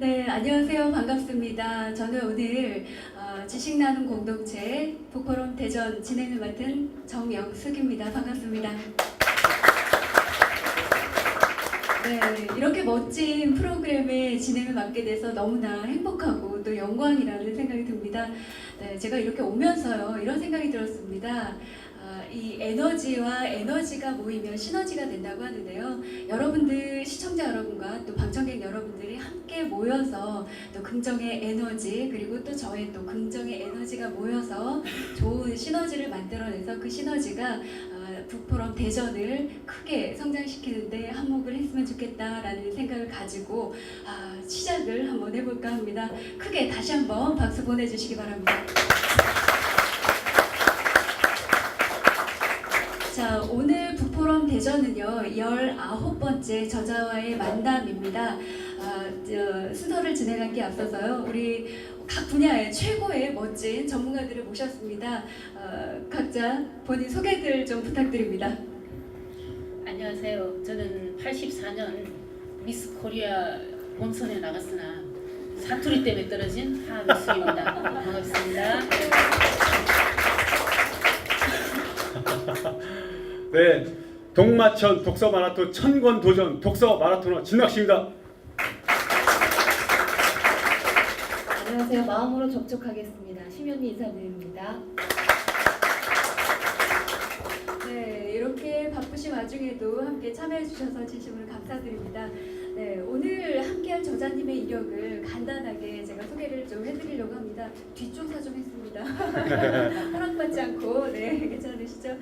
네, 안녕하세요. 반갑습니다. 저는 오늘 지식 나눔 공동체 북포럼 대전 진행을 맡은 정영숙입니다. 반갑습니다. 네, 이렇게 멋진 프로그램의 진행을 맡게 돼서 너무나 행복하고 또 영광이라는 생각이 듭니다. 네, 제가 이렇게 오면서요, 이런 생각이 들었습니다. 이 에너지와 에너지가 모이면 시너지가 된다고 하는데요. 여러분들, 시청자 여러분과 또 방청객 여러분들이 함께 모여서 또 긍정의 에너지, 그리고 또 저의 또 긍정의 에너지가 모여서 좋은 시너지를 만들어내서 그 시너지가 북포럼 대전을 크게 성장시키는데 한몫을 했으면 좋겠다라는 생각을 가지고 시작을 한번 해볼까 합니다. 크게 다시 한번 박수 보내주시기 바랍니다. 자, 오늘 북포럼 대전은요 19번째 저자와의 만남입니다. 순서를 진행하기에 앞서서요 우리 각 분야의 최고의 멋진 전문가들을 모셨습니다. 각자 본인 소개들 좀 부탁드립니다. 안녕하세요. 저는 84년 미스 코리아 본선에 나갔으나 사투리 때문에 떨어진 하미숙입니다. 반갑습니다. 네, 동마천 독서 마라톤 천권 도전 독서 마라토너 진낚시입니다. 안녕하세요. 마음으로 접촉하겠습니다. 심연미 이사들입니다. 네, 이렇게 바쁘신 와중에도 함께 참여해 주셔서 진심으로 감사드립니다. 네, 오늘 함께할 저자님의 이력을 간단하게 제가 소개를 좀 해드리려고 합니다. 뒷조사 좀 했습니다. 허락받지 않고, 네, 괜찮으시죠?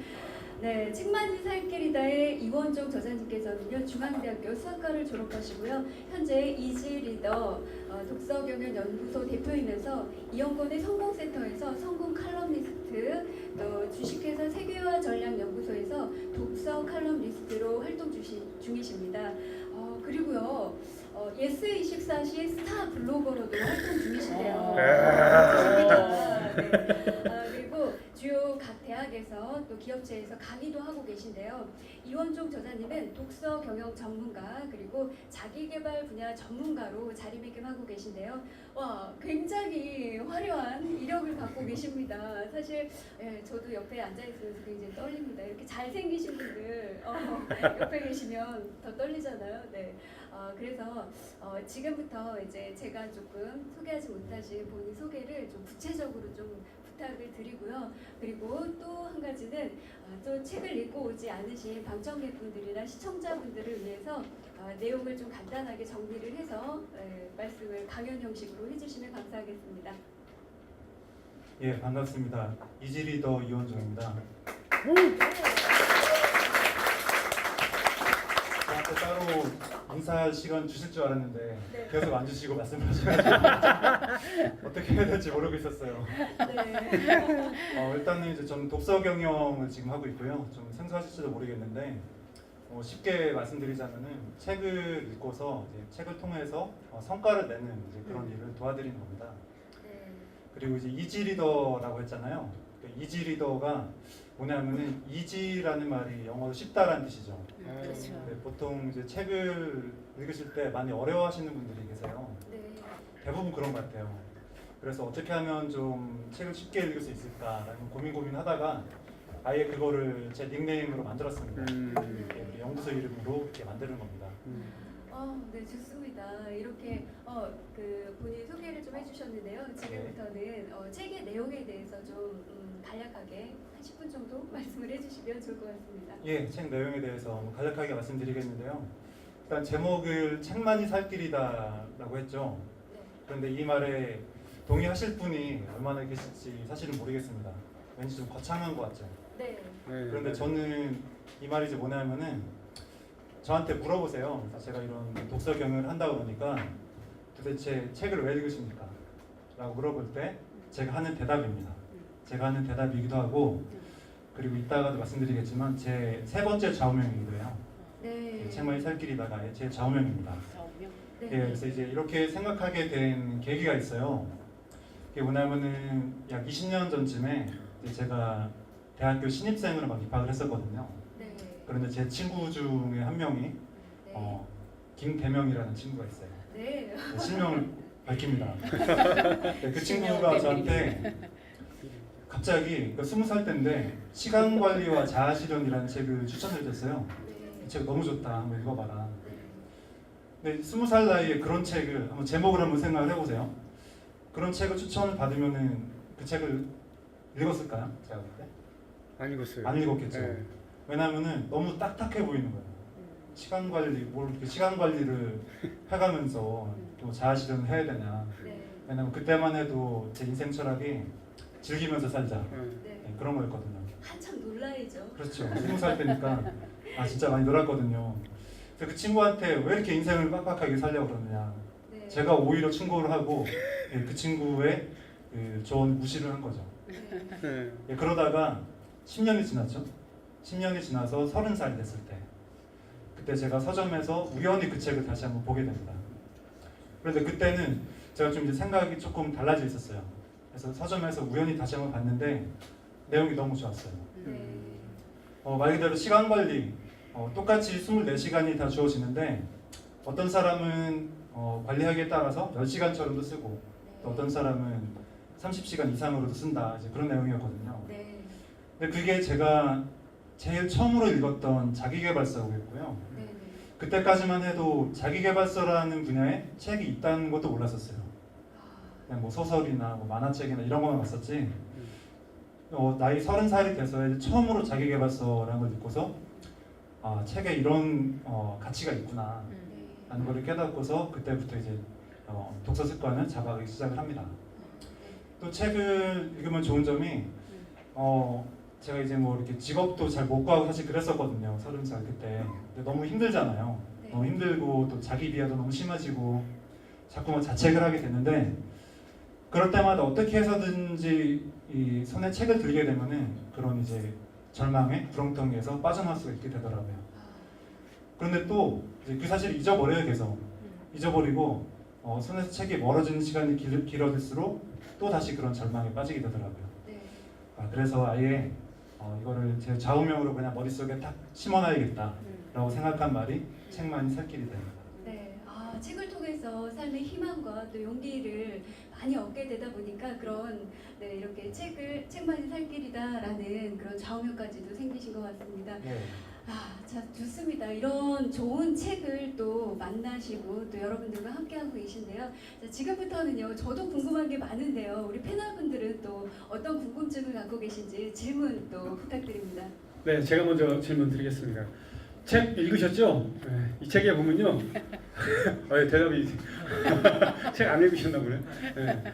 네, 책만이 살길이다의 이원종 저자님께서는요 중앙대학교 수학과를 졸업하시고요 현재 이지리더 독서경연연구소 대표이면서 이영건의 성공센터에서 성공 칼럼니스트, 또 주식회사 세계화 전략연구소에서 독서 칼럼니스트로 활동 중이십니다. 그리고요 예스24시 스타 블로거로도 활동 중이신데요. 그리고 주요 각 대학에서 또 기업체에서 강의도 하고 계신데요. 이원종 저자님은 독서 경영 전문가 그리고 자기개발 분야 전문가로 자리매김하고 계신데요. 와, 굉장히 화려한 이력을 갖고 계십니다. 사실 저도 옆에 앉아 있으면서 굉장히 떨립니다. 이렇게 잘생기신 분들 옆에 계시면 더 떨리잖아요. 네. 그래서 지금부터 이제 제가 조금 소개하지 못하신 본인 소개를 좀 구체적으로 좀 부탁을 드리고요. 그리고 또 한 가지는 또 책을 읽고 오지 않으신 방청객분들이나 시청자분들을 위해서 내용을 좀 간단하게 정리를 해서 말씀을 강연 형식으로 해주시면 감사하겠습니다. 예, 반갑습니다. 이지리더 이원종입니다. 저한테 따로 인사할 시간 주실 줄 알았는데 네. 계속 안 주시고 말씀하셔가지고 어떻게 해야 될지 모르고 있었어요. 네. 일단은 이제 좀 독서 경영을 지금 하고 있고요. 좀 생소하실지도 모르겠는데 쉽게 말씀드리자면은 책을 읽고서 이제 책을 통해서 성과를 내는 이제 그런 일을 도와드리는 겁니다. 네. 그리고 이제 이지리더라고 했잖아요. 이지리더가 뭐냐면은 이지라는 말이 영어로 쉽다라는 뜻이죠. 그렇죠. 네, 보통 이제 책을 읽으실 때 많이 어려워하시는 분들이 계세요. 네. 대부분 그런 것 같아요. 그래서 어떻게 하면 좀 책을 쉽게 읽을 수 있을까라는 고민하다가 아예 그거를 제 닉네임으로 만들었습니다. 이렇게 우리 연구소 이름으로 이렇게 만드는 겁니다. 네, 좋습니다. 이렇게 그 본인 소개를 좀 해주셨는데요. 지금부터는 책의 내용에 대해서 좀 간략하게 한 10분 정도 말씀을 해주시면 좋을 것 같습니다. 예, 책 내용에 대해서 간략하게 말씀드리겠는데요. 일단 제목을 책만이 살 길이다라고 했죠. 네. 그런데 이 말에 동의하실 분이 얼마나 계실지 사실은 모르겠습니다. 왠지 좀 거창한 것 같죠. 네. 그런데 저는 이 말이 이제 뭐냐면은 저한테 물어보세요. 제가 이런 독서 경영을 한다 그러니까 도대체 책을 왜 읽으십니까? 라고 물어볼 때 제가 하는 대답입니다. 제가 하는 대답이기도 하고 그리고 이따가도 말씀드리겠지만 제 세 번째 좌우명이기도 해요. 네. 책만이 살 길이다가의 제 좌우명입니다. 네. 예, 그래서 이제 이렇게 생각하게 된 계기가 있어요. 그게 뭐냐면은 약 20년 전쯤에 이제 제가 대학교 신입생으로 막 입학을 했었거든요. 네. 그런데 제 친구 중에 한 명이 네. 김대명이라는 친구가 있어요. 네. 네, 실명을 밝힙니다. 네, 그 친구가 저한테 갑자기 20살 때인데 시간 관리와 자아 실현이라는 책을 추천해 줬어요. 네. 이 책 너무 좋다. 한번 읽어봐라. 근데 20살 나이에 그런 책을 한번 제목을 한번 생각을 해보세요. 그런 책을 추천을 받으면은 그 책을 읽었을까요? 제가 볼 때? 안 읽었어요. 안 읽었겠죠. 네. 왜냐하면은 너무 딱딱해 보이는 거예요. 시간 관리, 뭘 이렇게 시간 관리를 해가면서 또 자아 실현을 해야 되냐. 네. 왜냐면 그때만 해도 제 인생 철학이 즐기면서 살자. 네. 네, 그런 거였거든요. 한참 놀라이죠. 그렇죠. 20살 때니까 아 진짜 많이 놀았거든요. 그래서 그 친구한테 왜 이렇게 인생을 빡빡하게 살려고 그러느냐. 네. 제가 오히려 충고를 하고 예, 그 친구의 그 조언 무시를 한 거죠. 네. 네. 예, 그러다가 10년이 지났죠. 10년이 지나서 30살이 됐을 때 그때 제가 서점에서 우연히 그 책을 다시 한번 보게 됩니다. 그런데 그때는 제가 좀 이제 생각이 조금 달라져 있었어요. 그래서 서점에서 우연히 다시 한번 봤는데 내용이 너무 좋았어요. 네. 말 그대로 시간 관리 똑같이 24시간이 다 주어지는데 어떤 사람은 관리하기에 따라서 10시간처럼도 쓰고 또 어떤 사람은 30시간 이상으로도 쓴다 이제 그런 내용이었거든요. 네. 근데 그게 제가 제일 처음으로 읽었던 자기계발서였고요. 네. 그때까지만 해도 자기계발서라는 분야에 책이 있다는 것도 몰랐었어요. 그냥 뭐 소설이나 뭐 만화책이나 이런 거만 봤었지. 나이 30살이 돼서 이제 처음으로 자기계발서라는 걸 읽고서 아 책에 이런 가치가 있구나 라는 걸 깨닫고서 그때부터 이제 독서 습관을 잡아가기 시작을 합니다. 또 책을 읽으면 좋은 점이 제가 이제 뭐 이렇게 직업도 잘 못 구하고 사실 그랬었거든요. 30살 그때. 근데 너무 힘들잖아요. 네. 너무 힘들고 또 자기 비하도 너무 심해지고 자꾸 뭐 자책을 하게 됐는데 그럴 때마다 어떻게 해서든지 이 손에 책을 들게 되면은 그런 이제 절망의 구렁텅이에서 빠져나올 수가 있게 되더라고요. 그런데 또 이제 그 사실을 잊어버려요. 계속 잊어버리고 손에서 책이 멀어지는 시간이 길어질수록 또 다시 그런 절망에 빠지게 되더라고요. 네. 그래서 아예 이거를 제 좌우명으로 그냥 머릿속에 딱 심어놔야겠다라고 생각한 말이 책만이 살 길이 됩니다. 네. 책을 통해서 삶의 희망과 또 용기를 많이 얻게 되다 보니까 그런 네, 이렇게 책만이 살 길이다라는 그런 좌우명까지도 생기신 것 같습니다. 네. 자, 좋습니다. 이런 좋은 책을 또 만나시고 또 여러분들과 함께하고 계신데요. 자, 지금부터는요, 저도 궁금한 게 많은데요. 우리 패널분들은 또 어떤 궁금증을 갖고 계신지 질문 또 부탁드립니다. 네, 제가 먼저 질문 드리겠습니다. 책 읽으셨죠? 네, 이 책에 보면요. 대답이 책 안 읽으셨나 보네. 네.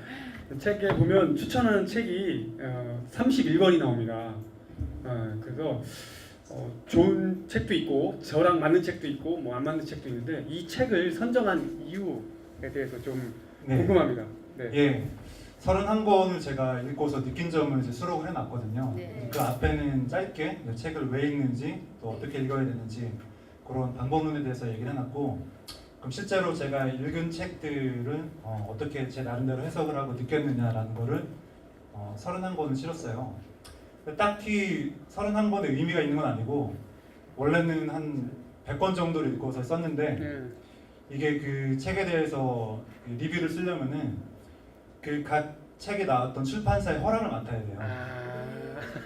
책에 보면 추천하는 책이 31권이 나옵니다. 그래서 좋은 책도 있고 저랑 맞는 책도 있고 뭐 안 맞는 책도 있는데 이 책을 선정한 이유에 대해서 좀 네. 궁금합니다. 네. 예. 31권을 제가 읽고서 느낀 점을 이제 수록을 해놨거든요. 네. 그 앞에는 짧게 책을 왜 읽는지 또 어떻게 읽어야 되는지 그런 방법론에 대해서 얘기를 해놨고 그럼 실제로 제가 읽은 책들은 어떻게 제 나름대로 해석을 하고 느꼈느냐라는 거를 31권을 실었어요. 딱히 31권의 의미가 있는 건 아니고 원래는 한 100권 정도를 읽고서 썼는데 네. 이게 그 책에 대해서 리뷰를 쓰려면은 그 각 책에 나왔던 출판사의 허락을 맡아야 돼요.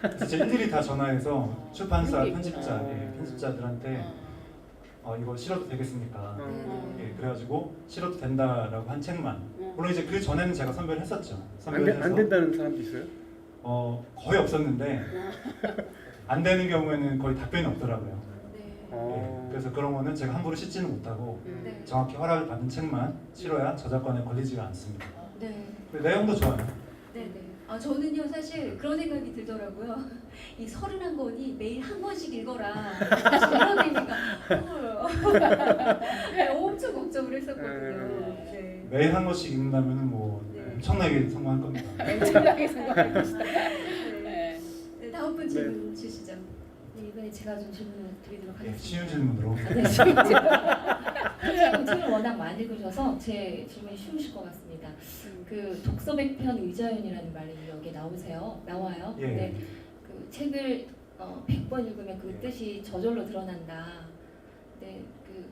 그래서 제가 일일이 다 전화해서 출판사 편집자들한테 이거 실어도 되겠습니까? 예, 그래가지고 실어도 된다라고 한 책만. 물론 이제 그 전에는 제가 선별을 했었죠. 안 된다는 사람도 있어요? 거의 없었는데 안 되는 경우에는 거의 답변이 없더라고요. 네. 예, 그래서 그런 거는 제가 함부로 싣지는 못하고 네. 정확히 허락을 받은 책만 실어야 저작권에 걸리지가 않습니다. 네. 내용도 좋아요. 네. 저는요 사실 그런 생각이 들더라고요. 이 31권이 매일 한 권씩 읽어라. 사실 이런 의미가 네, 엄청 걱정을 했었거든요. 네. 매일 한 권씩 읽는다면은 뭐 네. 엄청나게 성공할 겁니다. 엄청나게 생각하고 계시다. 네. 네, 다음 분 질문 주시죠. 네, 이번에 제가 좀 질문을 드리도록 예, 하겠습니다. 쉬운 질문으로. 네, 책을 워낙 많이 읽으셔서 제 질문이 쉬우실 것 같습니다. 그 독서백편 의자연이라는 말이 여기 나와요. 예. 근데 그 책을 100번 읽으면 그 뜻이 저절로 드러난다. 네,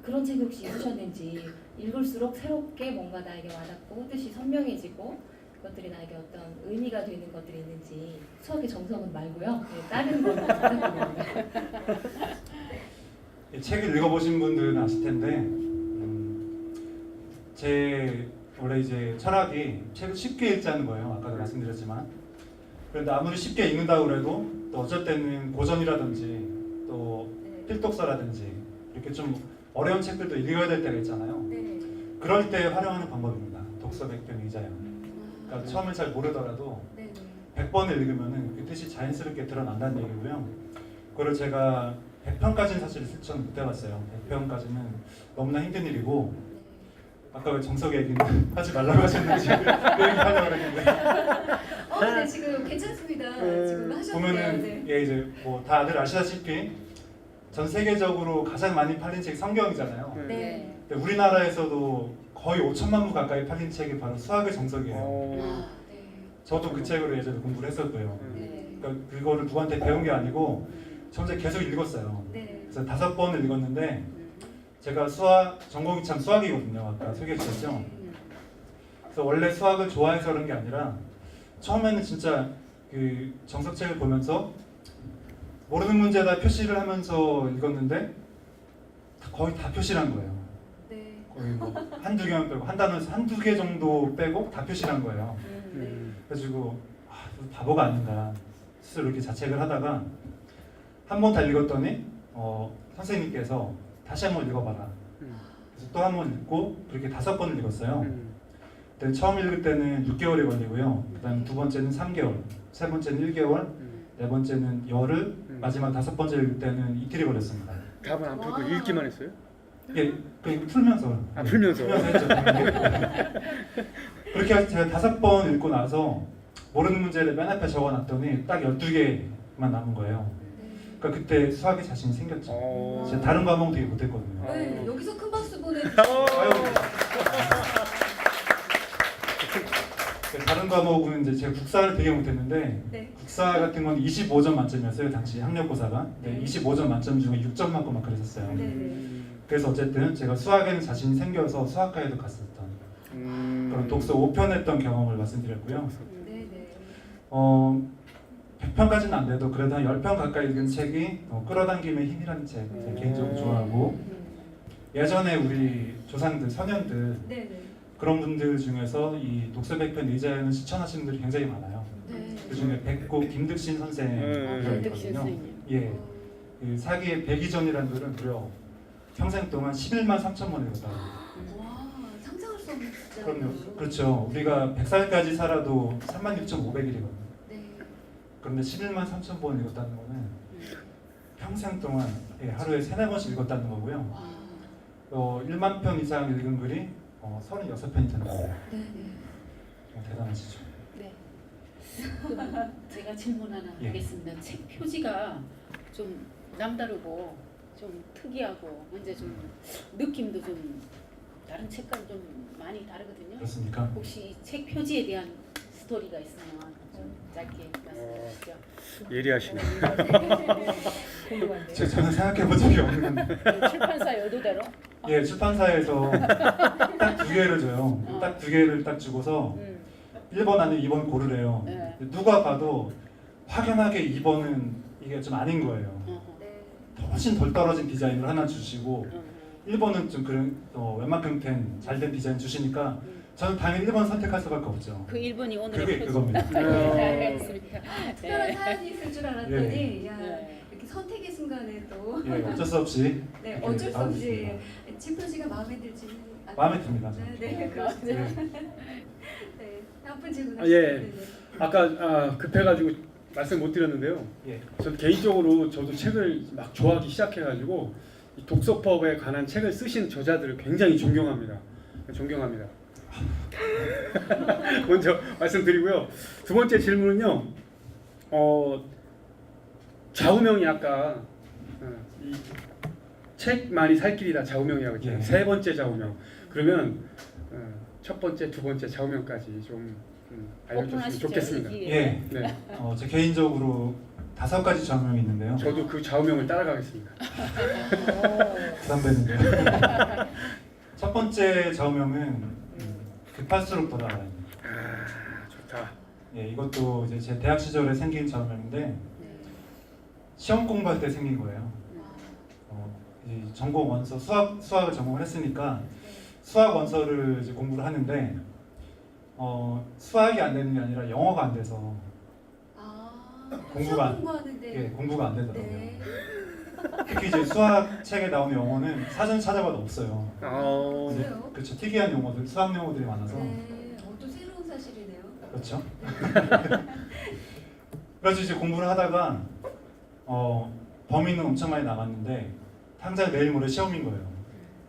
그런 책 혹시 읽으셨는지 읽을수록 새롭게 뭔가 나에게 와닿고 뜻이 선명해지고 그것들이 나에게 어떤 의미가 되는 것들이 있는지 수학의 정석은 말고요. 네, 다른 것도 부탁드립니다. 이 책을 읽어보신 분들은 아실 텐데 제 원래 이제 철학이 책을 쉽게 읽자는 거예요. 아까도 말씀드렸지만 그런데 아무리 쉽게 읽는다고 해도 또 어쩔 때는 고전이라든지 또 필독서라든지 이렇게 좀 어려운 책들도 읽어야 될 때가 있잖아요. 네. 그럴 때 활용하는 방법입니다. 독서 백편 의자요. 그러니까 처음에 잘 모르더라도 네. 100번을 읽으면은 그 뜻이 자연스럽게 드러난다는 얘기고요. 그걸 제가 100편까지는 사실 실천 못 해봤어요. 100편까지는 너무나 힘든 일이고 아까 왜 정석 얘기는 하지 말라고 하셨는지 그 얘기 하려고 그랬는데 네, 지금 괜찮습니다. 지금 하셨는데. 보면은 네. 예 이제 뭐 다들 아시다시피 전 세계적으로 가장 많이 팔린 책이 성경이잖아요. 네. 근데 우리나라에서도 거의 5천만 부 가까이 팔린 책이 바로 수학의 정석이에요. 아, 네. 저도 그 책으로 예전에 공부를 했었고요. 네. 그러니까 그거를 누구한테 배운 게 아니고 저 혼자 계속 읽었어요. 네. 그래서 5번을 읽었는데 제가 수학 전공이 참 수학이거든요. 아까 소개해 주셨죠. 그래서 원래 수학을 좋아해서 그런 게 아니라 처음에는 진짜 그 정석책을 보면서 모르는 문제다 표시를 하면서 읽었는데 거의 다 표시를 한 거예요. 네. 거의 뭐 한두 개만 빼고 한 단어에서 한두 개 정도 빼고 다 표시를 한 거예요. 네. 그래가지고 바보가 아닌가 스스로 이렇게 자책을 하다가 한 번 다 읽었더니 선생님께서 다시 한 번 읽어봐라. 그래서 또 한 번 읽고 그렇게 5번을 읽었어요. 근데 처음 읽을 때는 6개월이 걸리고요. 그다음 두 번째는 3개월, 세 번째는 1개월, 네 번째는 열흘, 마지막 5번째 읽을 때는 이틀이 걸렸습니다. 답은 안 풀고 읽기만 했어요? 예, 그냥 풀면서. 아, 풀면서. 했죠. 그렇게 해서 제가 5번 읽고 나서 모르는 문제를 맨 앞에 적어놨더니 딱 12개만 남은 거예요. 그러니까 그때 수학에 자신이 생겼죠. 제가 다른 과목 되게 못했거든요. 네. 여기서 큰 박수 보내주세요. 아유. 다른 과목은 이제 제가 국사를 되게 못했는데 네. 국사 같은 건 25점 만점이었어요. 당시 학력고사가. 네. 25점 만점 중에 6점 맞고 막 그랬었어요. 네. 그래서 어쨌든 제가 수학에는 자신이 생겨서 수학과에도 갔었던 그런 독서 5편 했던 경험을 말씀드렸고요. 네. 네. 100편까지는 안 돼도 그래도 한 10편 가까이 읽은 책이 끌어당김의 힘이라는 책 제가 개인적으로 좋아하고 예전에 우리 조상들, 선현들 네. 네. 그런 분들 중에서 이 독서 100편 의자에는 추천하시는 분들이 굉장히 많아요. 네. 그 중에 백곡 김득신 선생님이 김득신 있거든요. 선생님. 예, 그 사기의 백이전이라는 글은 무려 평생 동안 11만 3천 번 읽었다고. 와, 상상할 수 없는 숫자. 그럼요. 그렇죠. 우리가 100살까지 살아도 36,500일이거든요. 네. 그런데 11만 3천 번 읽었다는 거는 평생 동안 예, 하루에 3-4번씩 읽었다는 거고요. 와. 1만 편 이상 읽은 글이 36편이 된다. 네. 대단하시죠. 네. 제가 질문 하나 예. 하겠습니다. 책 표지가 좀 남다르고 좀 특이하고 이제 좀 느낌도 좀 다른 책과는 좀 많이 다르거든요. 그렇습니까? 혹시 책 표지에 대한 스토리가 있으면 좀 짧게 말씀해 주시죠. 예리하시네. 궁금한데요. 저는 생각해 본 적이 없는데 출판사 의도대로. 예, 출판사에서 딱 2개를 줘요. 딱 2개를 딱 주고서 1번 아니면 2번 고르래요. 네. 누가 봐도 확연하게 2번은 이게 좀 아닌 거예요. 네. 훨씬 덜 떨어진 디자인을 하나 주시고 1번은 좀 그런 웬만큼 된 잘된 디자인 주시니까 저는 당연히 1번 선택할 수밖에 없죠. 그 1번이 오늘의 그게 표지. 그겁니다. 네, 알겠습니다. 특별한 사연이 있을 줄 알았더니 야, 네. 이렇게 선택의 순간에 또 예, 어쩔 수 없이 네, 이렇게 어쩔 수 나오고 없이 있습니다. 지표지가 마음에 들지는 않- 마음에 듭니다. 네, 그렇죠. 예. 네, 다음 분 질문 아, 예. 하시죠. 아까 급해가지고 말씀 못 드렸는데요. 예. 전 개인적으로 저도 책을 막 좋아하기 시작해가지고 이 독서법에 관한 책을 쓰신 저자들을 굉장히 존경합니다. 존경합니다. 먼저 말씀드리고요. 두 번째 질문은요. 좌우명이 아까 이 책만이 살 길이다 좌우명이라고 했잖아요. 예. 세 번째 좌우명. 그러면 첫 번째, 두 번째 좌우명까지 좀 알려줬으면 오픈하시죠, 좋겠습니다. 이 기회에. 예. 네, 제 개인적으로 5가지 좌우명이 있는데요. 저도 그 좌우명을 따라가겠습니다. 부담되는데요. 첫 번째 좌우명은 급할수록 돌아가요. 아, 좋다. 예, 이것도 이제 제 대학 시절에 생긴 좌우명인데 네. 시험 공부할 때 생긴 거예요. 이 전공 원서 수학을 전공을 했으니까 수학 원서를 이제 공부를 하는데 수학이 안 되는 게 아니라 영어가 안 돼서 공부가 공부하는데. 예, 공부가 안 되더라고요. 네. 특히 이제 수학 책에 나오는 영어는 사전 찾아봐도 없어요. 이제 그래요? 그렇죠. 특이한 용어들, 수학 용어들이 많아서 네. 또 새로운 사실이네요. 그렇죠. 그래서 이제 공부를 하다가 범위는 엄청 많이 나갔는데 당장 내일 모레 시험인 거예요.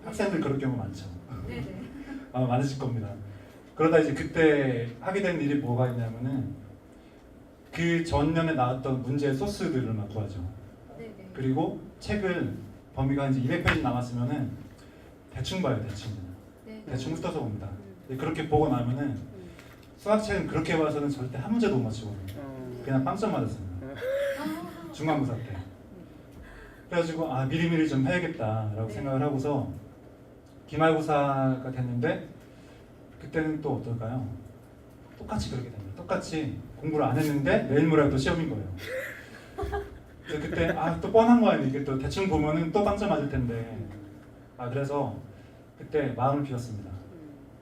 학생들 그럴 경우 많죠. 네네. 아마 많으실 겁니다. 그러다 이제 그때 하게 된 일이 뭐가 있냐면은 그 전년에 나왔던 문제의 소스들을 막 구하죠. 네네. 그리고 책을 범위가 이제 200페이지 남았으면은 대충 봐요, 대충. 네. 대충 훑어서 봅니다. 근데 그렇게 보고 나면은 수학책은 그렇게 봐서는 절대 한 문제도 못 맞추거든요. 그냥 빵점 맞았습니다. 아, 중간고사 때. 그래가지고 미리미리 좀 해야겠다라고 네. 생각을 하고서 기말고사가 됐는데 그때는 또 어떨까요? 똑같이 그렇게 됩니다. 똑같이 공부를 안 했는데 내일 모레가 또 시험인 거예요. 그래서 그때 또 뻔한 거 아니에요. 이게 또 대충 보면은 또 빵점 맞을 텐데. 그래서 그때 마음을 비웠습니다.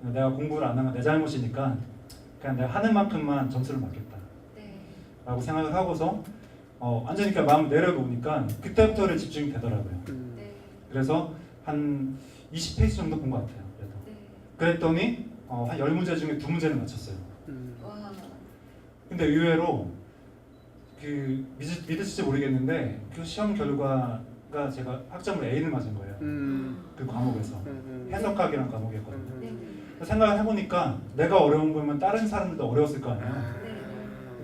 내가 공부를 안 한 건 내 잘못이니까 그냥 내가 하는 만큼만 점수를 받겠다. 네. 라고 생각을 하고서 완전히 그러니까 마음을 내려놓으니까 그때부터는 집중이 되더라고요. 네. 그래서 한 20페이지 정도 본 것 같아요. 그래도. 네. 그랬더니 한 10문제 중에 2문제는 맞췄어요. 와. 근데 의외로 믿으실지 모르겠는데 그 시험 결과가 제가 학점을 A를 맞은 거예요. 그 과목에서. 해석학이라는 과목이었거든요. 네네. 생각을 해보니까 내가 어려운 거면 다른 사람들도 어려웠을 거 아니에요. 네.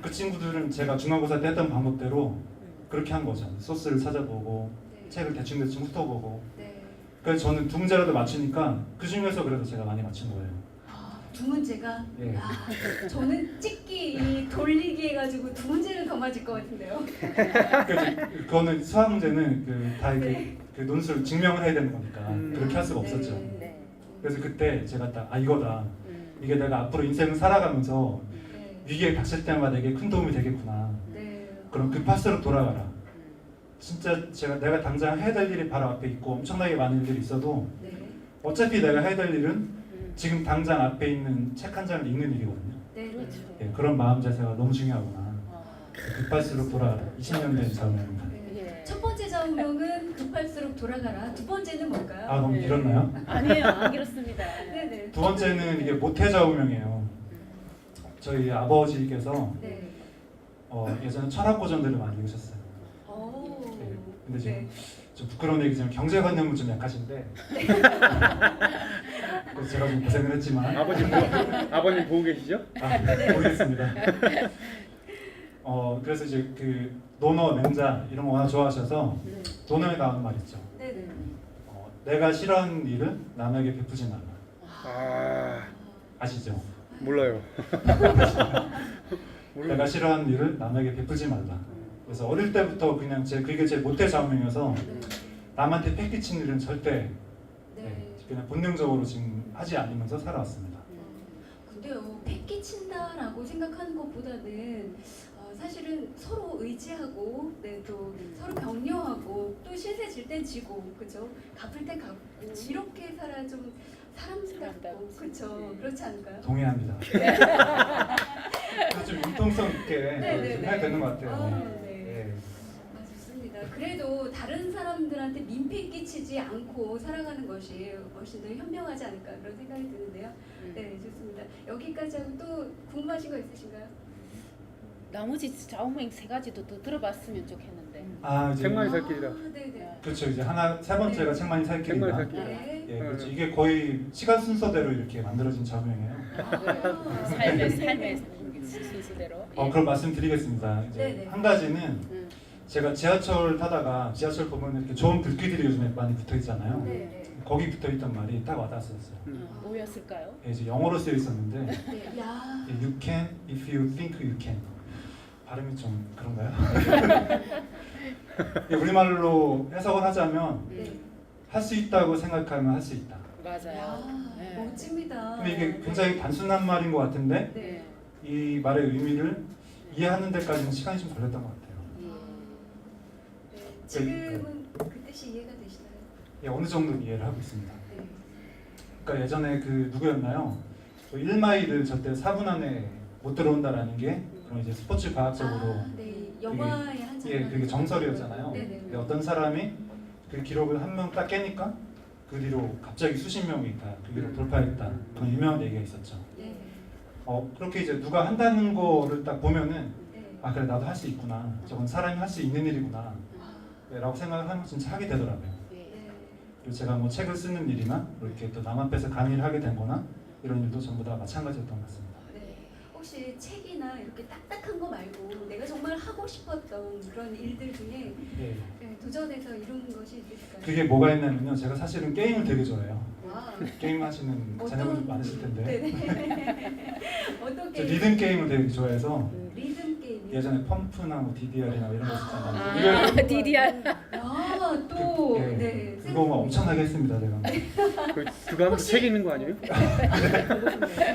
그 친구들은 제가 중간고사 때 했던 방법대로 그렇게 한 거죠. 소스를 찾아보고 네. 책을 대충 훑어보고. 네. 그래서 저는 2문제라도 맞추니까 그 중에서 그래도 제가 많이 맞춘 거예요. 두 문제가. 예. 저는 찍기, 이 돌리기 해가지고 두 문제는 더 맞을 것 같은데요. 그러니까 그거는 수학 문제는 다 네. 그 논술 증명을 해야 되는 거니까 그렇게 할 수가 네. 없었죠. 네. 그래서 그때 제가 딱 이거다. 이게 내가 앞으로 인생을 살아가면서 네. 위기에 닥칠 때마다 이게 큰 도움이 되겠구나. 네. 그럼 급할수록 돌아가라. 진짜 내가 당장 해야 될 일이 바로 앞에 있고 엄청나게 많은 일들이 있어도 네. 어차피 내가 해야 될 일은 지금 당장 앞에 있는 책 한 장을 읽는 일이거든요. 네. 그렇죠. 예, 그런 마음 자세가 너무 중요하구나. 급할수록 돌아가라. 20년 된 자문입니다. 네. 예. 첫 번째 좌우명은 급할수록 돌아가라. 두 번째는 뭘까요? 너무 네. 길었나요? 아니에요, 안 그렇습니다. 네네. 두 번째는 이게 모태좌우명이에요. 저희 아버지께서 네. 예전에 철학고전들을 많이 읽으셨어요. 오. 네. 근데 지금 네. 좀 부끄러운 얘기지만 경제관념은 좀 약하신데 그래서 제가 좀 고생을 했지만 아버님 보고 계시죠? 모르겠습니다. 그래서 이제 그 논어, 맹자 이런 거 워낙 좋아하셔서 논어에 나오는 말 있죠. 네네. 내가 싫어하는 일을 남에게 베푸지 말라. 아, 아시죠? 몰라요. 내가 싫어하는 일을 남에게 베푸지 말라. 그래서 어릴 때부터 그냥 그게 제 모태좌우명이어서 네. 남한테 패 끼친 일은 절대 네. 그냥 본능적으로 지금 하지 않으면서 살아왔습니다. 근데요, 패기친다라고 생각하는 것보다는 사실은 서로 의지하고, 네, 또 서로 격려하고, 또 실세 질 땐 지고, 그죠? 갚을 땐 갚고, 이렇게 살아 좀 사람스럽고, 그렇죠? 그렇지 않을까요? 동의합니다. 그래서 좀 융통성 있게 네, 좀 해야 되는 것 같아요. 네. 좋습니다. 그래도 다른 사람들한테 민폐 끼치지 않고 살아가는 것이 훨씬 더 현명하지 않을까 그런 생각이 드는데요. 네, 좋습니다. 여기까지 하고 또 궁금하신 거 있으신가요? 나머지 좌우명 3가지도 더 들어봤으면 좋겠는데. 이제 책만이 살 길이다. 네네. 그렇죠. 이제 세 번째가 네. 책만이 살 길이다. 책만이 살 길이다. 네. 예, 그렇죠. 이게 거의 시간 순서대로 이렇게 만들어진 좌우명이에요. 삶의 순서대로. 그럼 말씀드리겠습니다. 이제 네네. 한 가지는 음. 제가 지하철 타다가 지하철 보면 이렇게 좋은 글귀들이 요즘에 많이 붙어 있잖아요. 네. 거기 붙어 있던 말이 딱 와닿았어요. 뭐였을까요? 예, 이제 영어로 쓰여 있었는데 네. 야. You can if you think you can. 발음이 좀 그런가요? 예, 우리말로 해석을 하자면 네. 할 수 있다고 생각하면 할 수 있다. 맞아요. 야, 네. 멋집니다. 근데 이게 굉장히 단순한 말인 것 같은데 네. 이 말의 의미를 이해하는 데까지는 시간이 좀 걸렸던 것 같아요. 네. 지금은 그 뜻이 이해가 되시나요? 예, 어느 정도 이해를 하고 있습니다. 네. 그러니까 예전에 그 누구였나요? 1마일을 절대 4분 안에 못 들어온다라는 게 그런 이제 스포츠 과학적으로 네. 영화의 한 장면. 예, 그게 정설이었잖아요. 네네. 근데 어떤 사람이 그 기록을 한 명 딱 깨니까 그 뒤로 갑자기 수십 명이 다 그 기록을 돌파했다. 그런 유명한 얘기가 있었죠. 네. 그렇게 이제 누가 한다는 거를 딱 보면은 네. 아 그래 나도 할 수 있구나. 저건 사람이 할 수 있는 일이구나. 아, 라고 생각을 하면 진짜 하게 되더라고요. 네. 네. 그리고 제가 뭐 책을 쓰는 일이나 이렇게 또 남 앞에서 강의를 하게 된 거나 이런 일도 전부 다 마찬가지였던 것 같습니다. 네. 혹시 책이나 이렇게 딱딱한 거 말고 내가 정말 하고 싶었던 그런 일들 중에 예. 네, 도전해서 이룬 것이 있을까요? 그게 뭐가 있냐면요. 제가 사실은 게임을 되게 좋아해요. 와. 게임 하시는 자녀분들 많으실 텐데 네네. 어떤 저 게임? 리듬 게임을 되게 좋아해서 리듬 게임이요? 예전에 펌프나 뭐 DDR이나 이런 거 있었잖아요. 아, 이거 DDR. 아, 또 예, 네. 그거 막 엄청나게 했습니다 제가. 그거 하면서 책 읽는 거 아니에요?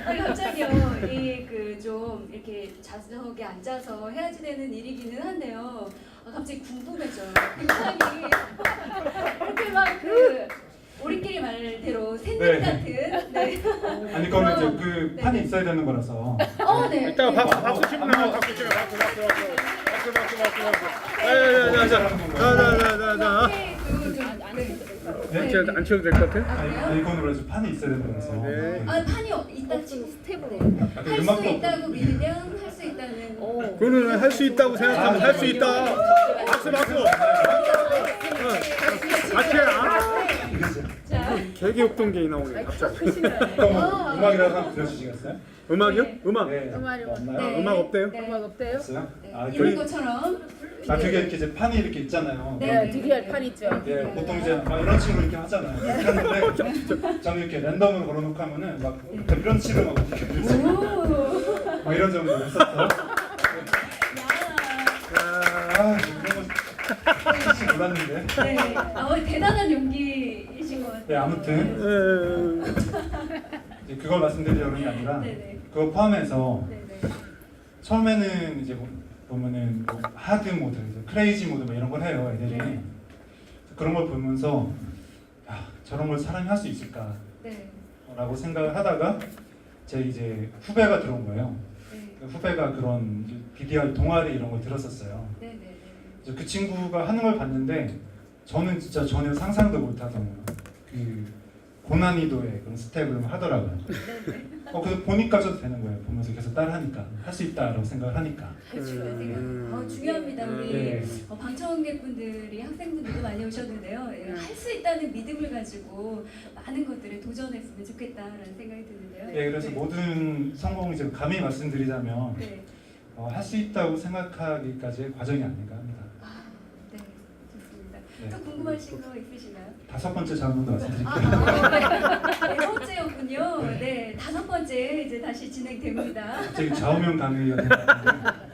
아니, 갑자기요. 이 그 좀 이렇게 좌석에 앉아서 해야지 되는 일이기는 한데요. 갑자기 궁금해져요. 그 판이 이렇게 막 그 우리끼리 말대로 샌들 네. 같은. 네. 아니 그거는 이제 그 네. 판이 있어야 되는 거라서. 네. 이따가 박수 치고 나와. 박수 치고 자자자자자자자자자. 네? 제가 안 치워도 될 것 같아? 아니 이거는 그래서 판이 있어야 되는 거라서. 네. 아, 판이 있다 치고 스텝으로. 아, 그 할 수 음악도 있다고 믿으면 할 수 있다는. 그거는 할 수 있다고 생각하면 할 수 있다. 박수 박수. 자, 개개옥동계이 나오네 갑자기. 그럼 음악이라도 한번 들려주시겠어요? 음악이요? 네. 음악. 네. 음악이 없나요? 네. 음악 없대요? 네. 음악 없대요? 없어요? 네. 아, 이런 저희- 것처럼. 아 그게 이렇게 이제 판이 이렇게 있잖아요. 네, DDR 판 있죠. 예, 보통 이제 막 이런 식으로 이렇게 하잖아요. 이렇게 하는데 저는 이렇게 랜덤으로 걸어놓고 하면은 막 이런 식으로 막 이렇게 들려요. 오. 막 이런 정도 했었어. 야. 아 이런 거 사실 몰랐는데. 네. 대단한 용기이신 것 같아요. 네 아무튼 이제 그걸 말씀드리려고 그런 게 아니라 네네. 그거 포함해서 네네. 처음에는 이제 보면은 뭐 하드 모드, 크레이지 모드 뭐 이런 걸 해요 애들이. 그런 걸 보면서 야, 저런 걸 사람이 할 수 있을까? 네. 라고 생각을 하다가 제 이제 후배가 들어온 거예요. 네. 그 후배가 그런 BDR 동아리 이런 걸 들었었어요. 네네네. 그래서 그 친구가 하는 걸 봤는데 저는 진짜 전혀 상상도 못하던 그 고난이도의 그런 스텝을 하더라고요. 네네. 그래서 보니까 저도 되는 거예요. 보면서 계속 따라하니까 할 수 있다라고 생각을 하니까. 중요합니다. 우리 네. 방청객분들이 학생분들도 많이 오셨는데요. 할 수 있다는 믿음을 가지고 많은 것들을 도전했으면 좋겠다라는 생각이 드는데요. 예, 그래서 네. 모든 성공 이제 감히 말씀드리자면 네. 할 수 있다고 생각하기까지의 과정이 아닌가 합니다. 아, 네, 좋습니다. 네. 또 궁금하신 거 있으신가요? 5번째 자문도 말씀드릴게요. 네 번째였군요. 네, 5번째 이제 다시 진행됩니다. 갑자기 좌우명 강의가 된 것 같은데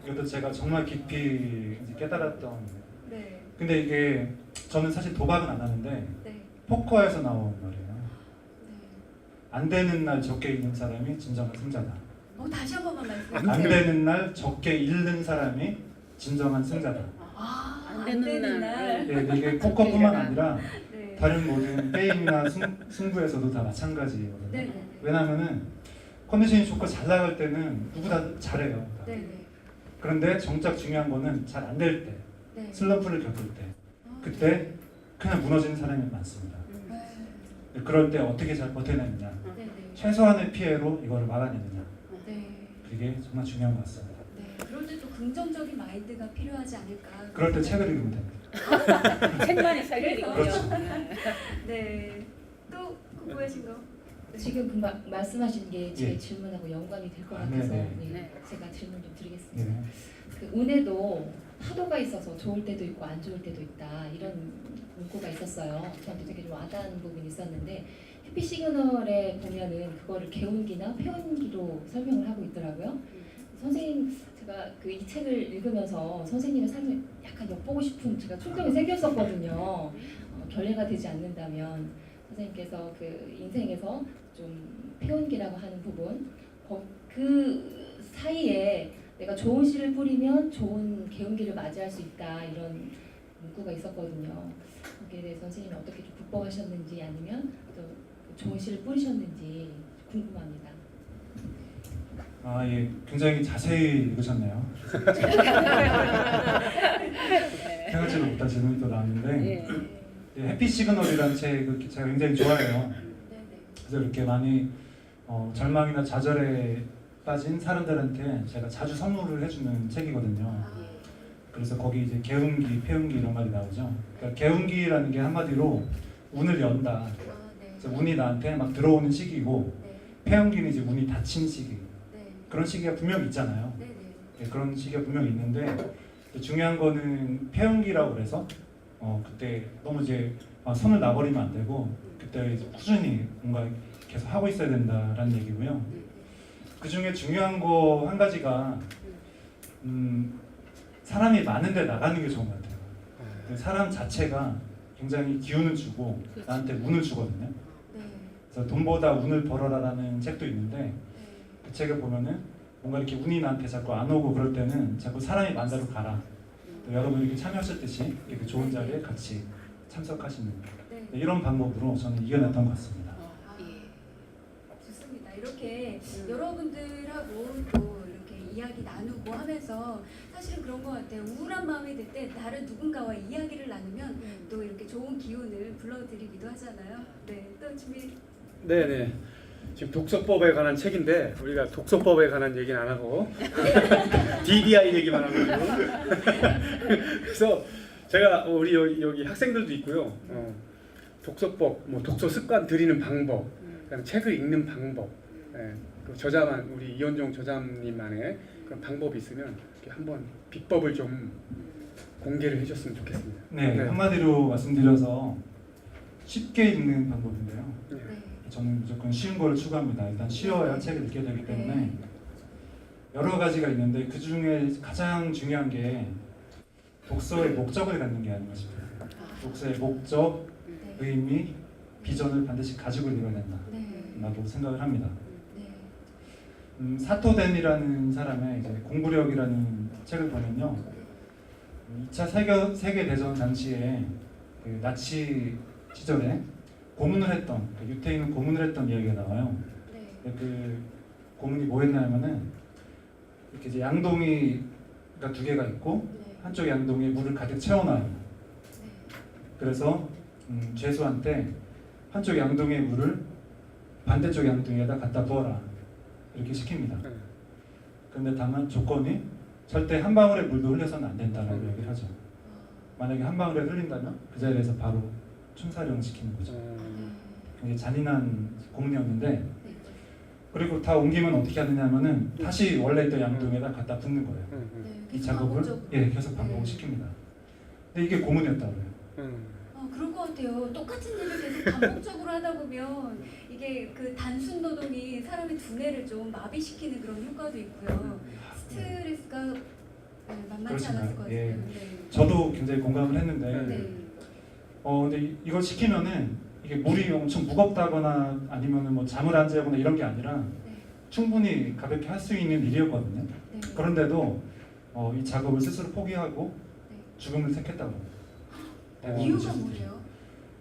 이것도 제가 정말 깊이 이제 깨달았던. 네, 근데 이게 저는 사실 도박은 안 하는데 네, 포커에서 나온 말이에요. 네. 안 되는 날 적게 잃는 사람이 진정한 승자다. 다시 한 번만 안 말씀해 주세요. 되는 날 적게 잃는 사람이 진정한 승자다. 안 되는 되는 날. 날. 네, 이게 포커뿐만 아니라 네. 다른 모든 게임이나 승부에서도 다 마찬가지거든요. 네, 네, 왜냐하면은 컨디션이 좋고 잘 나갈 때는 누구 다 잘해요. 다. 네, 네. 그런데 정작 중요한 거는 잘 안 될 때, 네. 슬럼프를 겪을 때, 아, 그때 그냥 무너지는 사람이 많습니다. 네, 그럴 때 어떻게 잘 버텨내느냐, 네, 네. 최소한의 피해로 이거를 막아내느냐, 네. 그게 정말 중요한 것 같습니다. 네. 그럴 때 또 긍정적인 마인드가 필요하지 않을까. 그럴 때 책을 읽으면 됩니다. 책만이 살리고요. 그렇죠. 네. 또 궁금하신 거? 네. 지금 그 말씀하신 게 제 예. 질문하고 연관이 될 것 아, 같아서 네네. 네, 네. 제가 질문 좀 드리겠습니다. 네. 그 운에도 파도가 있어서 좋을 때도 있고 안 좋을 때도 있다 이런 문구가 있었어요. 저한테 되게 좀 와닿는 부분이 있었는데 해피 시그널에 보면은 그거를 개운기나 폐운기로 설명을 하고 있더라고요. 선생님 제가 그 이 책을 읽으면서 선생님의 삶을 약간 엿보고 싶은 제가 충동이 생겼었거든요. 결례가 되지 않는다면 선생님께서 그 인생에서 좀 폐온기라고 하는 부분 그 사이에 내가 좋은 씨를 뿌리면 좋은 개운기를 맞이할 수 있다 이런 문구가 있었거든요. 거기에 대해서 선생님이 어떻게 좀 극복하셨는지 아니면 또 좋은 씨를 뿌리셨는지 궁금합니다. 아, 예, 굉장히 자세히 읽으셨네요. 생각지도 못한 질문이 또 나왔는데 예. 예, 해피 시그널이라는 책을 제가 굉장히 좋아해요. 네네. 그래서 이렇게 많이 절망이나 좌절에 빠진 사람들한테 제가 자주 선물을 해주는 책이거든요. 아, 그래서 거기 이제 개운기, 폐운기 이런 말이 나오죠. 그러니까 개운기라는 게 한마디로 운을 연다. 아, 네. 그래서 운이 나한테 막 들어오는 시기고 네. 폐운기는 이제 운이 닫힌 시기. 네. 그런 시기가 분명히 있잖아요. 네네. 네, 그런 시기가 분명히 있는데 중요한 거는 폐운기라고 그래서 그때 너무 이제 손을 놔버리면 안 되고 그때 이제 꾸준히 뭔가 계속 하고 있어야 된다라는 얘기고요. 그 중에 중요한 거 한 가지가 사람이 많은데 나가는 게 좋은 것 같아요. 그 사람 자체가 굉장히 기운을 주고 나한테 운을 주거든요. 네. 그래서 돈보다 운을 벌어라라는 책도 있는데 네. 그 책을 보면은 뭔가 이렇게 운이 나한테 자꾸 안 오고 그럴 때는 자꾸 사람이 많은 데로 가라. 또 여러분이 이렇게 참여하셨듯이 이렇게 좋은 자리에 같이 참석하시는 네. 이런 방법으로 저는 이겨냈던 것 같습니다. 아, 예. 좋습니다. 이렇게 여러분들하고 또 이렇게 이야기 나누고 하면서 사실은 그런 것 같아요. 우울한 마음이 들 때 다른 누군가와 이야기를 나누면 또 이렇게 좋은 기운을 불러드리기도 하잖아요. 네, 또 준비. 네네. 지금 독서법에 관한 책인데 우리가 독서법에 관한 얘기는 안 하고 DDI 얘기만 하고 그래서 제가 우리 여기 학생들도 있고요. 독서법, 뭐 독서 습관 들이는 방법, 그다음에 책을 읽는 방법, 그 저자만 우리 이현종 저자님만의 그런 방법이 있으면 이렇게 한번 비법을 좀 공개를 해줬으면 좋겠습니다. 네, 한마디로 말씀드려서 쉽게 읽는 방법인데요. 네. 저는 무조건 쉬운 거를 추구합니다. 일단 쉬어야 책을 읽게 되기 때문에 여러 가지가 있는데 그 중에 가장 중요한 게 독서의 목적을 갖는 게 아닌가 싶어요. 독서의 목적, 네. 의미, 비전을 반드시 가지고 읽어야 된다라고 네. 생각을 합니다. 네. 사토덴이라는 사람의 이제 공부력이라는 책을 보면요, 2차 세계대전 당시에 그 나치 시절에 고문을 했던 유태인은 고문을 했던 이야기가 나와요. 네. 근데 그 고문이 뭐였냐면은 이렇게 이제 양동이가 두 개가 있고 네. 한쪽 양동이에 물을 가득 채워놔요. 네. 그래서 죄수한테 한쪽 양동이의 물을 반대쪽 양동이에다 갖다 부어라 이렇게 시킵니다. 그런데 다만 조건이 절대 한 방울의 물도 흘려서는 안 된다라고 얘기를 하죠. 만약에 한 방울에 흘린다면 그 자리에서 바로 춘사령 시키는 거죠. 굉장히 잔인한 고문이었는데 네. 그리고 다 옮기면 어떻게 하느냐면은 다시 원래 있던 양동에다 갖다 붓는 거예요. 네. 이 작업을 계속 반복을 시킵니다. 근데 이게 고문이었다고요. 그럴 것 같아요. 똑같은 일을 계속 반복적으로 하다 보면 이게 그 단순 노동이 사람의 두뇌를 좀 마비시키는 그런 효과도 있고요. 스트레스가 만만치 않았을 것 같아요. 예. 네. 저도 굉장히 공감을 했는데 네. 근데 이걸 시키면은 이게 물이 엄청 무겁다거나 아니면은 뭐 잠을 안 자거나 이런 게 아니라 네. 충분히 가볍게 할 수 있는 일이었거든요. 네. 그런데도 이 작업을 스스로 포기하고 네. 죽음을 택했다고. 이유가 뭐예요?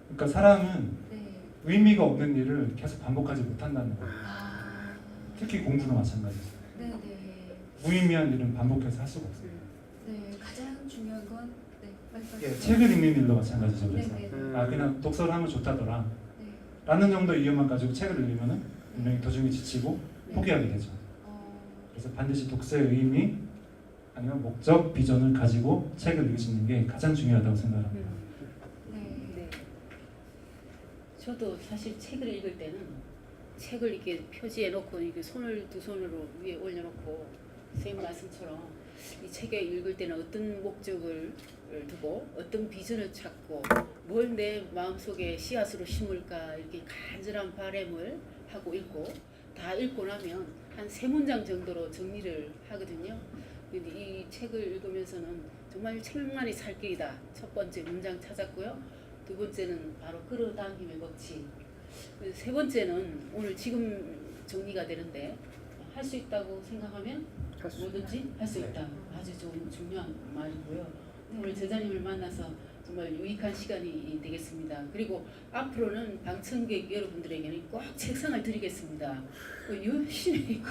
그러니까 사람은 네. 의미가 없는 일을 계속 반복하지 못한다는 거예요. 아. 특히 공부도 마찬가지죠. 네, 네. 무의미한 일은 반복해서 할 수가 없어요. 네, 가장 중요한 건 네, 말씀하세요. 예, 책을 읽는 일도 마찬가지죠. 그래서 네, 네. 그냥 독서를 하면 좋다더라 네. 라는 정도의 이유만 가지고 책을 읽으면은 분명히 도중에 지치고 포기하게 되죠. 그래서 반드시 독서의 의미 아니면 목적, 비전을 가지고 책을 읽으시는 게 가장 중요하다고 생각합니다. 네. 네. 저도 사실 책을 읽을 때는 책을 이렇게 표지해 놓고 이렇게 두 손으로 위에 올려놓고 선생님 말씀처럼 이 책에 읽을 때는 어떤 목적을 두고 어떤 비전을 찾고 뭘 내 마음속에 씨앗으로 심을까 이렇게 간절한 바람을 하고 읽고 다 읽고 나면 한 3문장 정도로 정리를 하거든요. 근데 이 책을 읽으면서는 정말 책만이 살 길이다. 첫 번째 문장 찾았고요. 두 번째는 바로 끌어당김의 법칙. 세 번째는 오늘 지금 정리가 되는데 할 수 있다고 생각하면 뭐든지 할 수 있다. 아주 좋은 중요한 말이고요. 오늘 제자님을 만나서 정말 유익한 시간이 되겠습니다. 그리고 앞으로는 방청객 여러분들에게는 꼭 책상을 드리겠습니다. 열심히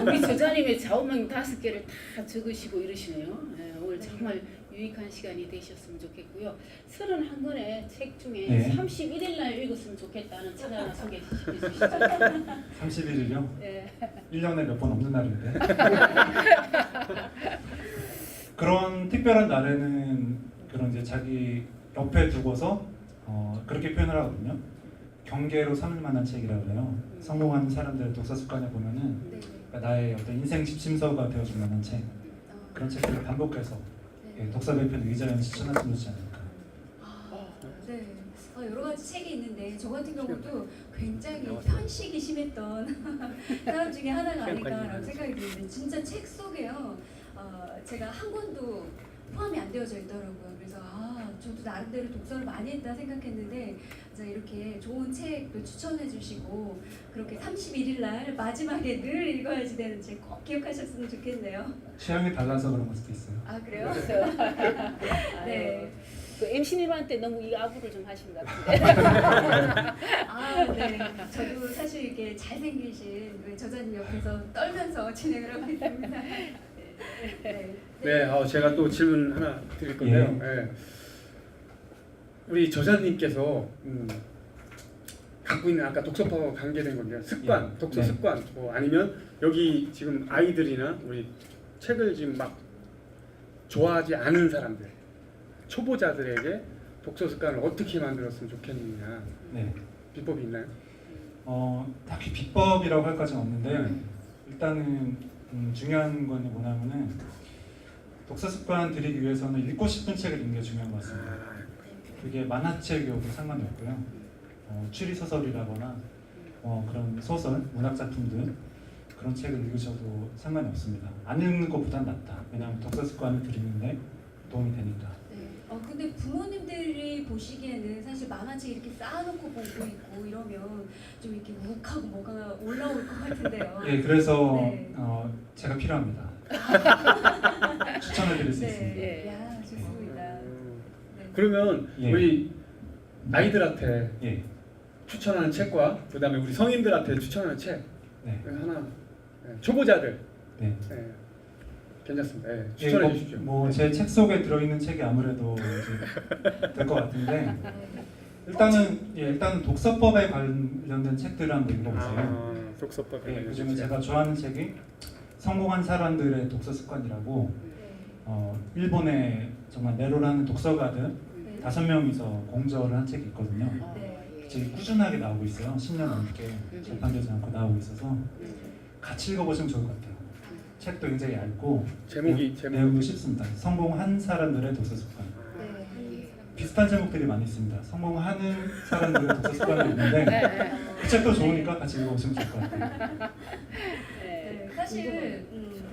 우리 제자님의 좌우명 5개를 다 적으시고 이러시네요. 네, 오늘 정말 유익한 시간이 되셨으면 좋겠고요. 31권의 책 중에 네. 31일 날 읽었으면 좋겠다는 책 하나 소개해 주시죠. 31일요? 네. 1년에 몇 번 없는 날인데. 그런 특별한 날에는 그런 이제 자기 옆에 두고서 그렇게 표현을 하거든요. 경계로 삼을 만한 책이라고 그래요. 성공하는 사람들의 독서 습관에 보면은 네. 그러니까 나의 어떤 인생 집심서가 되어줄 만한 책, 그런 책들을 반복해서 예, 독서 배편에 의자연 추천하시면 좋지 않을까. 네. 여러 가지 책이 있는데 저 같은 경우도 굉장히 편식이 심했던 사람 중에 하나가 아닐까라고 생각이 드는데 진짜 책 속에요. 제가 한 권도 포함이 안 되어져 있더라고요. 그래서 저도 나름대로 독서를 많이 했다 생각했는데 이제 이렇게 좋은 책도 추천해 주시고 그렇게 31일 날 마지막에 늘 읽어야지 되는 책 꼭 기억하셨으면 좋겠네요. 취향이 달라서 그런 걸 수도 있어요. 아 그래요? 네. 그 MC님한테 너무 이 아부를 좀 하신 것 같은데. 네. 저도 사실 이렇게 잘생기신 그 저자님 옆에서 떨면서 진행을 하고 있습니다. 네. 네, 제가 또 질문 하나 드릴 건데요. 예. 우리 저자님께서 갖고 있는 아까 독서법과 관계된 건데요. 습관, 예. 독서 네. 습관, 아니면 여기 지금 아이들이나 우리 책을 지금 막 좋아하지 않은 사람들, 초보자들에게 독서 습관을 어떻게 만들었으면 좋겠느냐 네. 비법이 있나요? 딱히 비법이라고 할 까지는 없는데 일단은 중요한 건 뭐냐면은 독서 습관 들이기 위해서는 읽고 싶은 책을 읽는 게 중요한 것 같습니다. 그게 만화책이어도 상관이 없고요. 추리 소설이라거나 그런 소설, 문학 작품들 그런 책을 읽으셔도 상관이 없습니다. 안 읽는 것보단 낫다. 왜냐하면 독서 습관을 들이는데 도움이 되니까. 네. 근데 부모님들이 보시기에는 사실 만화책 이렇게 쌓아놓고 보고 있고 이러면 좀 이렇게 욱하고 뭐가 올라올 것 같은데요. 예, 그래서 네. 제가 필요합니다. 추천해드릴 수 있습니다. 예. 야, 좋습니다. 네. 그러면 예. 우리 아이들한테 예, 추천하는 책과 그다음에 우리 성인들한테 추천하는 책 네, 하나 초보자들 네. 괜찮습니다. 추천해 주십시오. 제 책 속에 들어있는 책이 아무래도 될 것 같은데 일단은 독서법에 관련된 책들을 한번 읽어보세요. 독서법. 예, 그중에 제가 좋아하는 책이 성공한 사람들의 독서 습관이라고 일본의 정말 네로라는 독서가들 네. 5명이서 공저를 한 책이 있거든요. 네. 책이 꾸준하게 나오고 있어요. 10년 넘게 절판되지 않고 나오고 있어서 같이 읽어보시면 좋을 것 같아요. 책도 굉장히 얇고 제목이 배우고 쉽습니다. 성공한 사람들의 독서 습관. 네. 비슷한 제목들이 많이 있습니다. 성공하는 사람들의 독서 습관이 있는데 그 책도 좋으니까 같이 읽어보시면 좋을 것 같아요. 네, 사실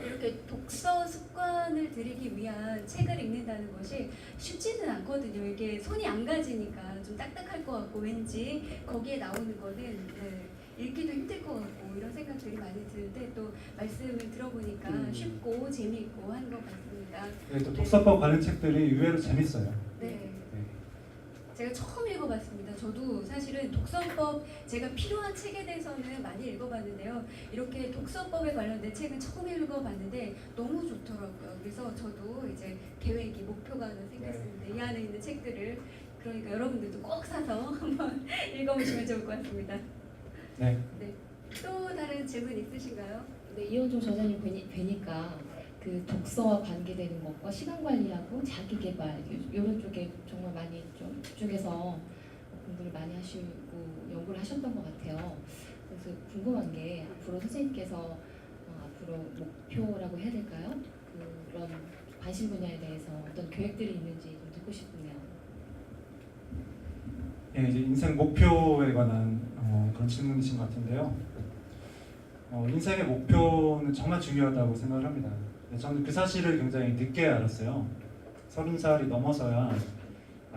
이렇게 독서 습관을 들이기 위한 책을 읽는다는 것이 쉽지는 않거든요. 이게 손이 안 가지니까 좀 딱딱할 것 같고 왠지 거기에 나오는 거는 읽기도 힘들 것 같고 이런 생각들이 많이 드는데 또 말씀을 들어보니까 쉽고 재미있고 한 것 같습니다. 네, 또 독서법 관련 책들이 의외로 재밌어요. 네. 제가 처음 읽어봤습니다. 저도 사실은 독서법 제가 필요한 책에 대해서는 많이 읽어봤는데요. 이렇게 독서법에 관련된 책은 처음 읽어봤는데 너무 좋더라고요. 그래서 저도 이제 계획이 목표가 하나 생겼습니다. 이 안에 있는 책들을 그러니까 여러분들도 꼭 사서 한번 읽어보시면 좋을 것 같습니다. 네. 또 다른 질문 있으신가요? 네, 이현종 저자님 뵈니까 그 독서와 관계되는 것과 시간 관리하고 자기 개발 이런 쪽에 정말 많이 좀 집중해서 공부를 많이 하시고 연구를 하셨던 것 같아요. 그래서 궁금한 게 앞으로 선생님께서 앞으로 목표라고 해야 될까요? 그런 관심 분야에 대해서 어떤 계획들이 있는지 좀 듣고 싶네요. 예, 이제 인생 목표에 관한 그런 질문이신 것 같은데요. 인생의 목표는 정말 중요하다고 생각을 합니다. 저는 그 사실을 굉장히 늦게 알았어요. 30살이 넘어서야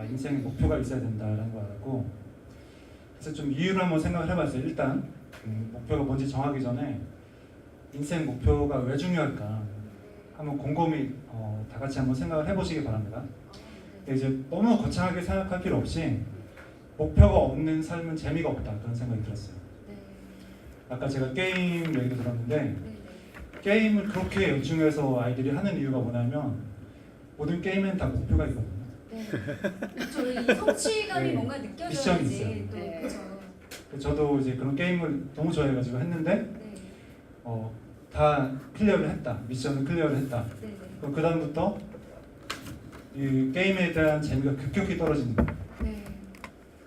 인생에 목표가 있어야 된다라는 걸 알았고, 그래서 좀 이유를 한번 생각을 해봤어요. 일단 목표가 뭔지 정하기 전에 인생 목표가 왜 중요할까 한번 곰곰이 다 같이 한번 생각을 해보시기 바랍니다. 이제 너무 거창하게 생각할 필요 없이 목표가 없는 삶은 재미가 없다, 그런 생각이 들었어요. 네. 아까 제가 게임 얘기도 들었는데 네. 게임을 그렇게 열중해서 아이들이 하는 이유가 뭐냐면 모든 게임에는 다 목표가 있거든요. 네. 저희 성취감이 네. 뭔가 미션이 느껴져야지 있어요. 또 네. 그렇죠. 저도 이제 그런 게임을 너무 좋아해가지고 했는데 네. 다 클리어를 했다, 미션을 클리어를 했다. 네. 그럼 그 다음부터 이 게임에 대한 재미가 급격히 떨어지는 거예요. 네.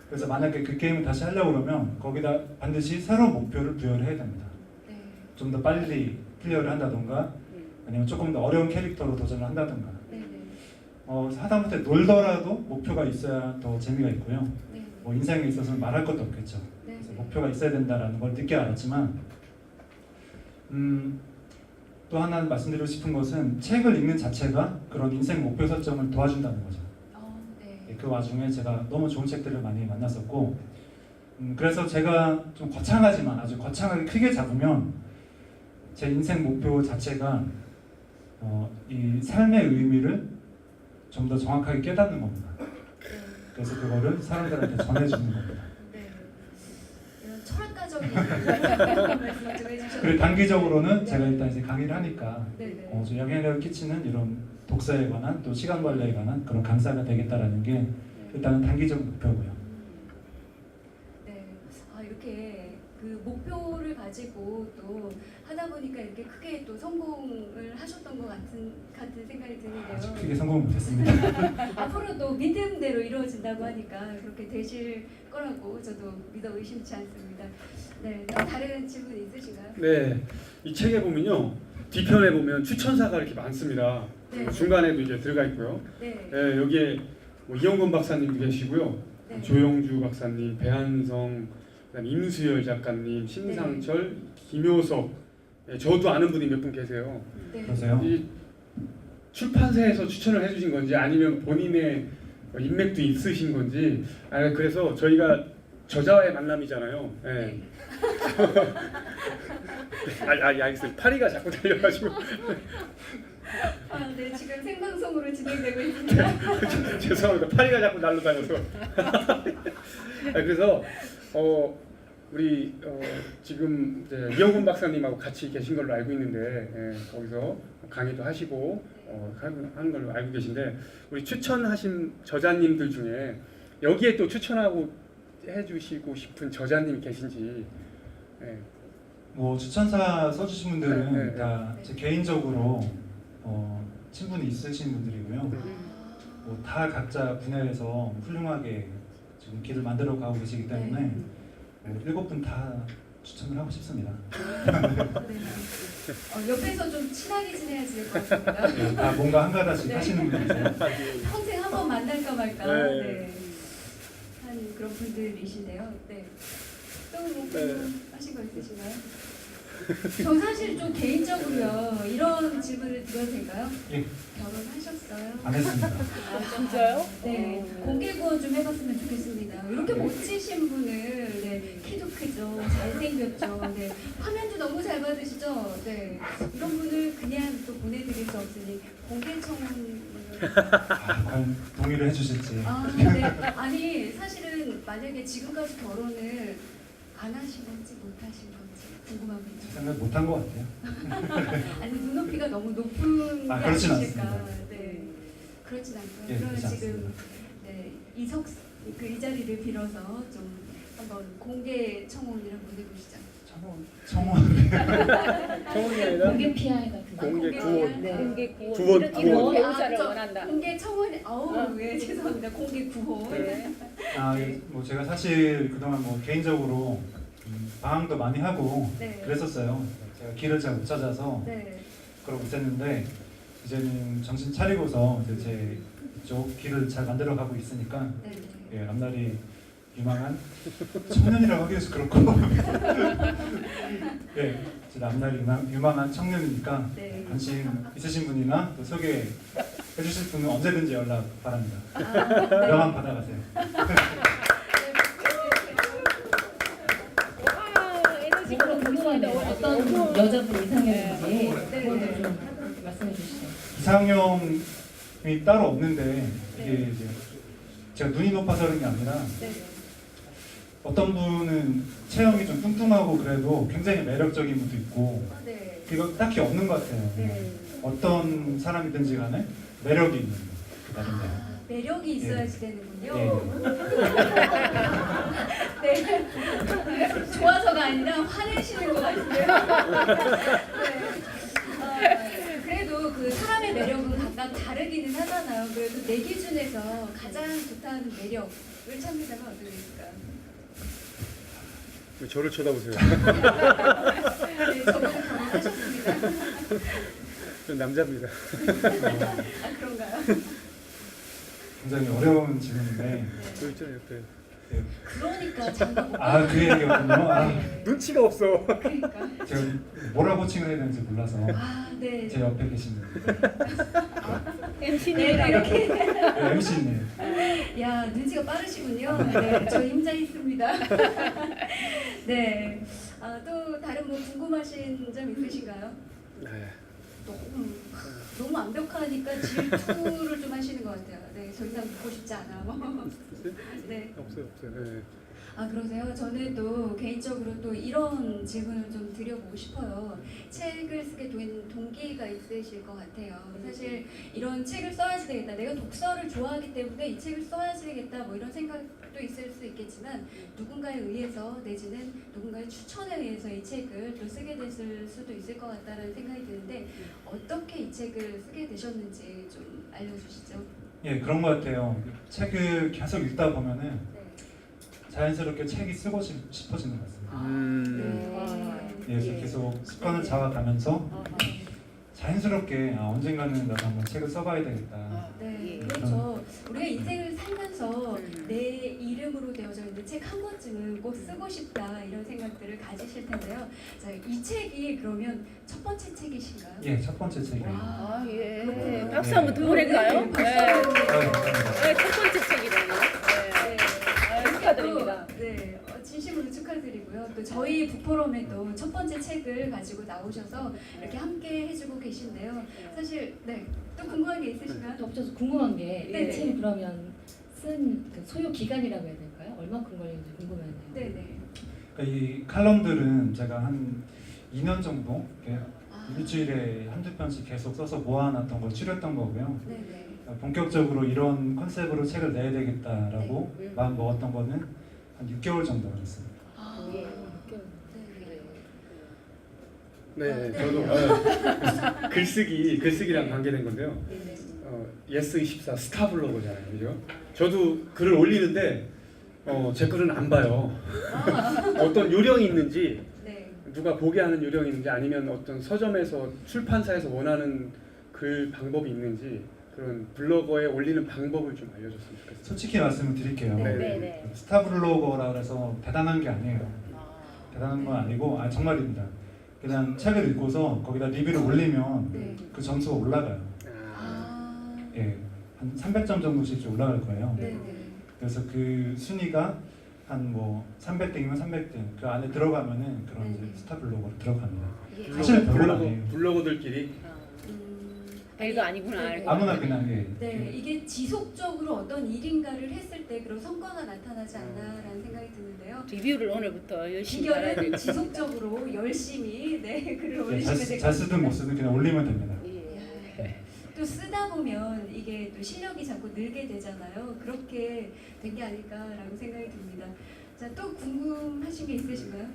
그래서 만약에 그 게임을 다시 하려고 그러면 거기다 반드시 새로운 목표를 부여를 해야 됩니다. 네. 좀 더 빨리 클리어를 한다던가 아니면 조금 더 어려운 캐릭터로 도전을 한다던가 네. 네. 하다못해 놀더라도 목표가 있어야 더 재미가 있고요. 네. 뭐 인생에 있어서는 말할 것도 없겠죠. 네. 그래서 목표가 있어야 된다라는 걸 늦게 알았지만 또 하나 말씀드리고 싶은 것은 책을 읽는 자체가 그런 인생 목표 설정을 도와준다는 거죠. 네. 그 와중에 제가 너무 좋은 책들을 많이 만났었고 그래서 제가 좀 거창하지만 아주 거창하게 크게 잡으면 제 인생 목표 자체가 이 삶의 의미를 좀 더 정확하게 깨닫는 겁니다. 그래서 그거를 사람들한테 전해주는 겁니다. 네. 이런 철학가적인 말씀을 좀 해주셨는데. 그리고 단기적으로는 제가 일단 이제 강의를 하니까 네네. 좀 영향력을 끼치는 이런 독서에 관한 또 시간 관리에 관한 그런 강사가 되겠다라는 게 일단은 단기적 목표고요. 네. 아 이렇게 그 목표를 가지고 또 하다 보니까 이렇게 크게 또 성공을 하셨던 것 같은 생각이 아주 드는데요. 크게 성공 못했습니다. 앞으로도 믿음대로 이루어진다고 하니까 그렇게 되실 거라고 저도 믿어 의심치 않습니다. 네. 다른 질문 있으신가요? 네, 이 책에 보면요 뒤편에 보면 추천사가 이렇게 많습니다. 네. 중간에도 이제 들어가 있고요. 네. 네, 여기에 뭐 이영건 박사님도 계시고요, 네. 조영주 박사님, 배한성, 그다음 임수열 작가님, 신상철, 김효석, 네, 저도 아는 분이 몇 분 계세요. 네. 그러세요? 이 출판사에서 추천을 해주신 건지 아니면 본인의 인맥도 있으신 건지 그래서 저희가 저자와의 만남이잖아요. 네. 알겠어요. 파리가 자꾸 달려가지고 네, 지금 생방송으로 진행되고 있습니다. 죄송합니다. 파리가 자꾸 날아다녀서 그래서 우리 지금 이제 이영훈 박사님하고 같이 계신 걸로 알고 있는데 거기서 강의도 하시고 하는 걸로 알고 계신데 우리 추천하신 저자님들 중에 여기에 또 추천하고 해주시고 싶은 저자님이 계신지. 뭐 추천사 써주신 분들은 네, 네, 다 제 개인적으로 친분이 있으신 분들이고요. 뭐 다 각자 분야에서 훌륭하게 지금 길을 만들어 가고 계시기 때문에 7분 다 추천을 하고 싶습니다. 네. 옆에서 좀 친하게 지내야지 될 것 같습니다. 네, 다 뭔가 한 가닥씩 네. 하시는 분이세요. 평생 한 번 만날까 말까 네. 네. 한 그런 분들이신데요. 네. 또뭐 네. 하신 거 있으신가요? 저 사실 좀 개인적으로요 이런 질문을 드려도 될까요? 예. 결혼하셨어요? 안 했습니다. 아 진짜요? 네, 공개 구원 좀 해봤으면 좋겠습니다. 이렇게 멋지신 분을, 네, 키도 크죠, 잘생겼죠, 네, 화면도 너무 잘 받으시죠, 네, 이런 분을 그냥 또 보내드릴 수 없으니 공개 청원을. 과연 동의를 해주실지. 네, 아니 사실은 만약에 지금까지 결혼을 안 하신 건지 못 하신 건지 궁금합니다. 생각 못한 것 같아요. 아니 눈높이가 너무 높은 게 그렇진 아니실까. 않습니다. 네, 그렇진 않고요. 예, 그러면 그렇지 지금 않습니다. 네, 이 자리를 빌어서 좀 한번 공개 청혼을 한번 해보시죠. 청원. 청원이 아니라 공개 PR 같은 거. 공개 공개 구원. 네. 공개 구원. 구원, 이런 구원. 배우자를 그쵸. 원한다. 공개 청혼이 네, 죄송합니다. 공개 구혼. 네. 뭐 제가 사실 그동안 뭐 개인적으로 방황도 많이 하고 네. 그랬었어요. 제가 길을 잘 못 찾아서 네. 그러고 있었는데 이제는 정신 차리고서 이제 제 이쪽 길을 잘 만들어 가고 있으니까 네. 앞날이 유망한 청년이라고 하기에서 그렇고 네, 제 남날 유망한 청년이니까 네. 관심 있으신 분이나 또 소개해 주실 분은 언제든지 연락 바랍니다. 네. 명함 받아가세요. 와, 에너지가 그럼 궁금한데 어떤 여자분 이상형인지 네. 그것도 좀 말씀해 주시죠. 이상형이 따로 없는데 이게 네. 이제 제가 눈이 높아서 그런 게 아니라 네. 어떤 분은 체형이 좀 뚱뚱하고 그래도 굉장히 매력적인 분도 있고 네. 이거 딱히 없는 것 같아요. 네. 어떤 사람이든지 간에 매력이 있는 그다음에 매력이 있어야지 되는군요. 예. 네. 좋아서가 아니라 화내시는 것 같은데요. 네. 그래도 그 사람의 매력은 각각 다르기는 하잖아요. 그래도 내 기준에서 가장 좋다는 매력을 찾는다면 어떤 게 있을까요? 왜 저를 쳐다보세요? 네, 저는 결혼하셨습니다. 전 남자입니다. 아 그런가요? 굉장히 어려운 질문인데 저 있잖아요 옆에. 그러니까 장가 아 그 얘기였군요. 아, 눈치가 없어. 그러니까. 제가 뭐라 호칭을 해야 되는지 몰라서 아 네. 제 옆에 계신 분 MC님 네, 이렇게. 네, MC님 야 눈치가 빠르시군요. 네, 저 임자 있습니다. 네. 아, 또 다른 뭐 궁금하신 점 있으신가요? 네. 너무 완벽하니까 질투를 좀 하시는 것 같아요. 네, 저 이상 묻고 싶지 않아. 뭐. 네. 없어요. 네. 아 그러세요? 저는 또 개인적으로 또 이런 질문을 좀 드려보고 싶어요. 책을 쓰게 된 동기가 있으실 것 같아요. 사실 이런 책을 써야지 되겠다. 내가 독서를 좋아하기 때문에 이 책을 써야지 되겠다. 뭐 이런 생각도 있을 수 있겠지만 누군가에 의해서 내지는 누군가의 추천에 의해서 이 책을 또 쓰게 됐을 수도 있을 것 같다는 생각이 드는데 어떻게 이 책을 쓰게 되셨는지 좀 알려주시죠. 예 그런 것 같아요. 책을 계속 읽다 보면은 네. 자연스럽게 책이 쓰고 싶어지는 것 같습니다. 네. 예, 그래서 계속 습관을 잡아가면서 자연스럽게 언젠가는 나도 한번 책을 써봐야 되겠다. 네, 예. 그렇죠. 우리가 인생을 살면서 내 이름으로 되어져 있는 책 한 권쯤은 꼭 쓰고 싶다 이런 생각들을 가지실 텐데요. 자, 이 책이 그러면 첫 번째 책이신가요? 예, 첫 번째 책이에요. 아, 예. 그렇군요. 박수 한번 더 보낼까요? 네, 박수 네. 한번 아, 드려요. 감사합니다. 네, 첫 번째 책이라고. 네. 아, 축하드립니다. 네, 진심으로 축하드리고요. 또 저희 북포럼에 또 첫 번째 책을 가지고 나오셔서 이렇게 함께 해주고 계신데요. 사실 또 궁금한 게 있으신가요? 또 없어서 궁금한 게 네. 이 책이 그러면 쓴그 소요 기간이라고 해야 될까요? 얼마큼 걸리는지 궁금해요. 네네. 그러니까 이 칼럼들은 제가 한 2년 정도 이렇게 아, 일주일에 한두 편씩 계속 써서 모아놨던 걸 추렸던 거고요. 네네. 본격적으로 이런 컨셉으로 책을 내야 되겠다라고 네. 마음 먹었던 거는 한 6개월 정도 걸렸습니다. 아, 예. 네네. 네, 저도 글쓰기랑 관계된 건데요. 네네. 예스24 스타블로거잖아요, 그죠? 저도 글을 올리는데 제 글은 안 봐요. 어떤 요령이 있는지 네. 누가 보게 하는 요령이 있는지 아니면 어떤 서점에서 출판사에서 원하는 글 방법이 있는지 그런 블로거에 올리는 방법을 좀 알려줬으면 좋겠어요. 솔직히 말씀을 드릴게요. 네. 네. 스타블로거라 그래서 대단한 게 아니에요. 대단한 건 아니고 정말입니다. 그냥 책을 읽고서 거기다 리뷰를 올리면 네. 그 점수가 올라가요. 아, 예, 한 300점 정도씩 올라갈 거예요. 네네. 그래서 그 순위가 한 뭐 300등이면 300등 그 안에 들어가면은 그런 이제 네. 스타블로거로 들어갑니다. 예. 사실 별로 아니에요. 블로거들끼리 별거 아니구나. 네. 알고. 아무나 그냥 예. 네, 이게 지속적으로 어떤 일인가를 했을 때 그런 성과가 나타나지 않나라는 생각이 드는데요. 리뷰를 오늘부터 열심히 달아야 비결은 될 지속적으로 열심히 글을 예, 올리시면 될 것 잘 쓰든 못 같습니다. 쓰든 그냥 올리면 됩니다. 예. 또 쓰다 보면 이게 또 실력이 자꾸 늘게 되잖아요. 그렇게 된 게 아닐까라고 생각이 듭니다. 자, 또 궁금하신 게 있으신가요?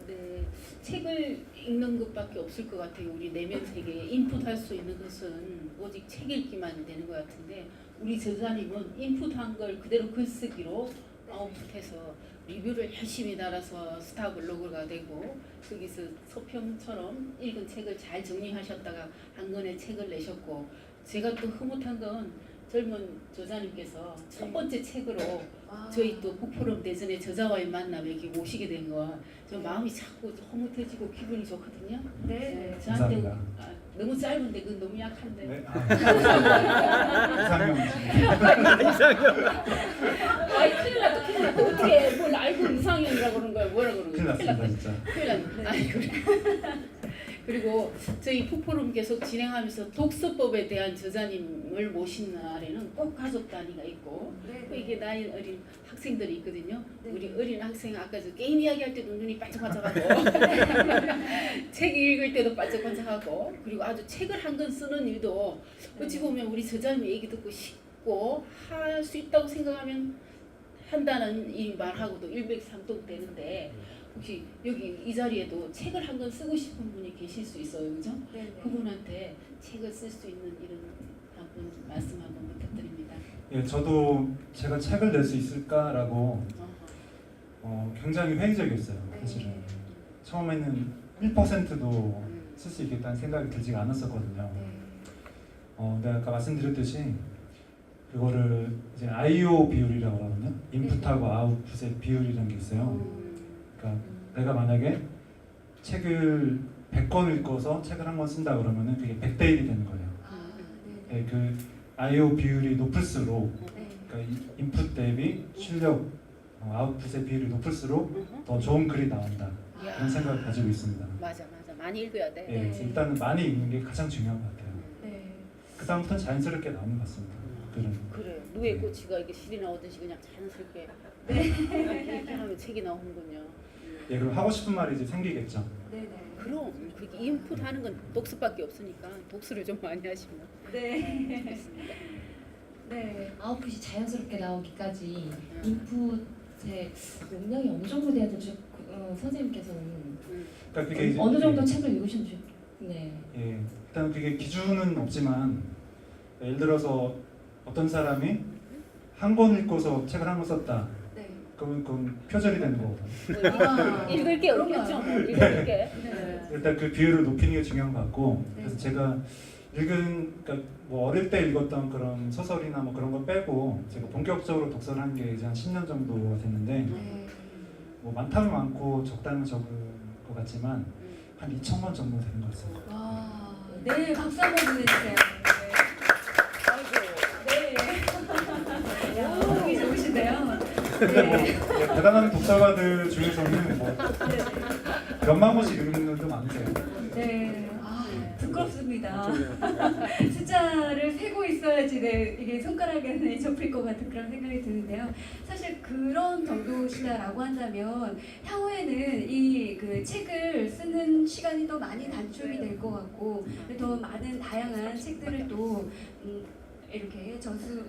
네, 책을 읽는 것밖에 없을 것 같아요. 우리 내면 세계에 인풋할 수 있는 것은 오직 책 읽기만 되는 것 같은데 우리 저자님은 인풋한 걸 그대로 글쓰기로 아웃풋해서 리뷰를 열심히 달아서 스타 블로그가 되고 거기서 서평처럼 읽은 책을 잘 정리하셨다가 한 권의 책을 내셨고 제가 또 흐뭇한 건 젊은 저자님께서 첫 번째 책으로 아. 저희 또 북포럼 대전의 저자와의 만남 여기 모시게 된 거 저 마음이 자꾸 흐뭇해지고 기분이 좋거든요. 네. 저한테 감사합니다. 너무 짧은데 그건 너무 약한데. 네. 이상형. 아이 큰일 났다. 어떻게 뭘 알고 이상형이라고 그러는 거야? 뭐라 그러는 큰일 거야? 났습니다 진짜. 큰일 났네. 아니 그래. 그리고 저희 북포럼 계속 진행하면서 독서법에 대한 저자님을 모신 날에는 꼭 가족 단위가 있고 네. 또 이게 나이 어린 학생들이 있거든요. 네. 우리 어린 학생 아까 저 게임 이야기할 때도 눈이 반짝반짝하고 책 읽을 때도 반짝반짝하고 그리고 아주 책을 한 권 쓰는 일도 어찌 보면 우리 저자님 얘기 듣고 쉽고 할 수 있다고 생각하면 한다는 이 말하고도 일맥상통되는데 혹시 여기 이 자리에도 책을 한 권 쓰고 싶은 분이 계실 수 있어요, 그죠? 네. 그분한테 책을 쓸 수 있는 이런 한번 말씀 한번 부탁드립니다. 예, 저도 제가 책을 낼 수 있을까라고 굉장히 회의적이었어요. 사실은 처음에는 1%도 쓸 수 있겠다는 생각이 들지가 않았었거든요. 근데 아까 말씀드렸듯이 그거를 이제 IO 비율이라고 하거든요. 인풋하고 아웃풋의 비율이라는 게 있어요. 그러니까 내가 만약에 책을 100권 읽어서 책을 한 권 쓴다 그러면은 그게 100대 1이 되는 거예요. 아, 네. 예, 그 IO 비율이 높을수록 네. 그러니까 인풋 대비 출력 아웃풋의 비율이 높을수록 더 좋은 글이 나온다. 그런 생각을 가지고 있습니다. 맞아. 많이 읽어야 돼. 예, 그래서 일단은 많이 읽는 게 가장 중요한 것 같아요. 네. 그 다음부터는 자연스럽게 나오는 것 같습니다. 글은. 그래. 누에 꼬치가 이게 실이 나오듯이 그냥 자연스럽게 이렇게 하면 책이 나오는군요. 예, 그럼 하고 싶은 말이 이제 생기겠죠. 네. 네. 그럼 그렇게 인풋 하는 건 독서밖에 없으니까 독서를 좀 많이 하시면 네. 좋겠습니다. 네. 아웃풋이 자연스럽게 나오기까지 인풋의 용량이 어느 정도 돼야 될지 선생님께서는 그러니까 그게 이제 어느 정도 책을 읽으시면 네. 예, 일단 그게 기준은 없지만 예를 들어서 어떤 사람이 한 권 읽고서 책을 한 권 썼다. 네. 그러면 그건 표절이 되는 거거든요. 아, 읽을 게 없겠죠. 읽을 게. 네. 일단 그 비율을 높이는 게 중요한 것 같고 네. 그래서 제가 그러니까 뭐 어릴 때 읽었던 그런 소설이나 뭐 그런 거 빼고 제가 본격적으로 독서를 한 게 이제 한 10년 정도가 됐는데 네. 뭐 많다면 많고 적다면 적은 것 같지만 한 2,000권 정도 되는 것 같습니다. 와. 네, 박수 한번 보내주세요. 네. 야, 보기 좋으신데요. 네. 예, 대단한 독자가들 중에서는 뭐 몇만 권씩 읽는 분들도 많으세요. 네. 아, 부끄럽습니다. 숫자를 세고 있어야지 이게 손가락에 접힐 것 같은 그런 생각이 드는데요. 사실 그런 정도시다라고 한다면 향후에는 이 그 책을 쓰는 시간이 더 많이 단축이 될 것 같고 더 많은 다양한 책들을 또 이렇게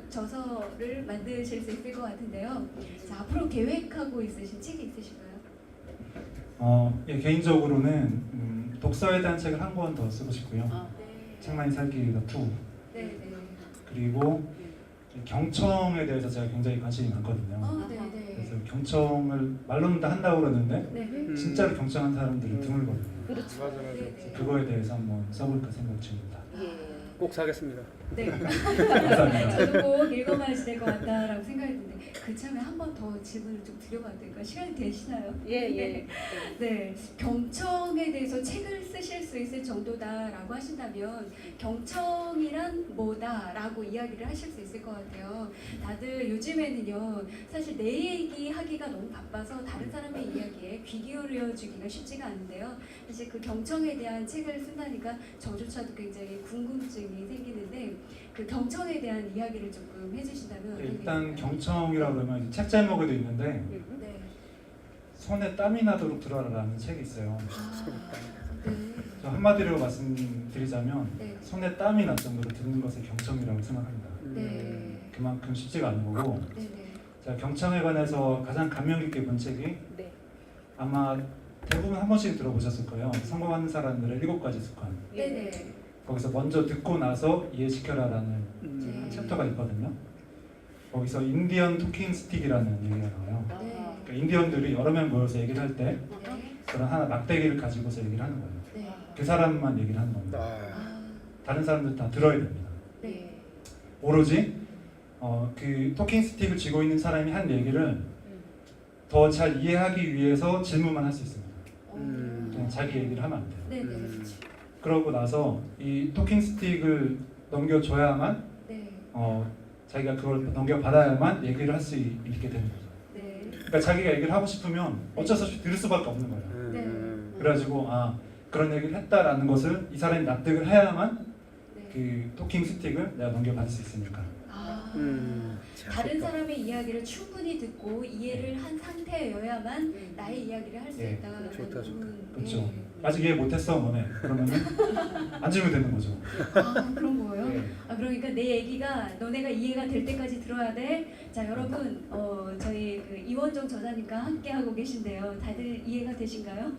저서를 만드실 수 있을 것 같은데요. 자, 앞으로 계획하고 있으신 책이 있으실까요? 예, 개인적으로는 독서에 대한 책을 한 권 더 쓰고 싶고요. 네. 책 많이 살기가 2. 네, 네. 그리고 경청에 대해서 제가 굉장히 관심이 많거든요. 아, 네, 네. 그래서 경청을 말로는 다 한다고 그러는데 네. 진짜로 경청한 사람들이 드물거든요. 그렇죠. 네, 네. 그거에 대해서 한번 써볼까 생각 중입니다. 예. 꼭 사겠습니다. 네. 감사합니다. 저도 꼭 읽어봐야지 될 것 같다라고 생각이 드는데 그참에 한 번 더 질문을 좀 드려봐도 될까요? 시간이 되시나요? 예. 네, 경청에 대해서 책을 쓰실 수 있을 정도다라고 하신다면 경청이란 뭐다라고 이야기를 하실 수 있을 것 같아요. 다들 요즘에는요, 사실 내 얘기 하기가 너무 바빠서 다른 사람의 이야기에 귀 기울여 주기가 쉽지가 않은데요. 사실 그 경청에 대한 책을 쓴다니까 저조차도 굉장히 궁금증이 생기는데 그 경청에 대한 이야기를 조금 해주신다면 어떻게 일단 될까요? 경청이라고 그러면 이제 책 제목에도 있는데 네. 손에 땀이 나도록 들어라라는 책이 있어요. 아, 네. 저 한마디로 말씀드리자면 네. 손에 땀이 날 정도로 듣는 것을 경청이라고 생각합니다. 네. 그만큼 쉽지가 않은 거고 네네. 제가 경청에 관해서 가장 감명 깊게 본 책이 네. 아마 대부분 한 번씩 들어보셨을 거예요. 성공하는 사람들의 7가지 습관. 네네. 거기서 먼저 듣고 나서 이해시켜라라는 네. 챕터가 있거든요. 거기서 인디언 토킹 스틱이라는 얘기가 나와요. 네. 그러니까 인디언들이 여러 명 모여서 얘기를 할 때 네. 그런 하나 막대기를 가지고서 얘기를 하는 거예요. 네. 그 사람만 얘기를 하는 겁니다. 아, 다른 사람들 다 들어야 됩니다. 네. 오로지 그 토킹 스틱을 쥐고 있는 사람이 한 얘기를 더 잘 이해하기 위해서 질문만 할 수 있습니다. 그냥 자기 얘기를 하면 안 돼요. 네네. 그러고 나서 이 토킹 스틱을 넘겨줘야만 네. 자기가 그걸 넘겨받아야만 얘기를 할 수 있게 되는 거죠. 네. 그러니까 자기가 얘기를 하고 싶으면 어쩔 수 없이 들을 수밖에 없는 거예요. 네. 그래가지고 그런 얘기를 했다라는 것을 이 사람이 납득을 해야만 네. 그 토킹 스틱을 내가 넘겨받을 수 있으니까. 다른 사람의 이야기를 충분히 듣고 이해를 한 상태여야만 나의 이야기를 할 수 예. 있다. 좋다, 그렇죠. 아직 이해 못했어 너네. 그러면은 앉으면 되는 거죠. 그런 거예요? 예. 그러니까 내 얘기가 너네가 이해가 될 때까지 들어야 돼. 자 여러분 저희 그 이원정 저자님과 함께 하고 계신데요. 다들 이해가 되신가요?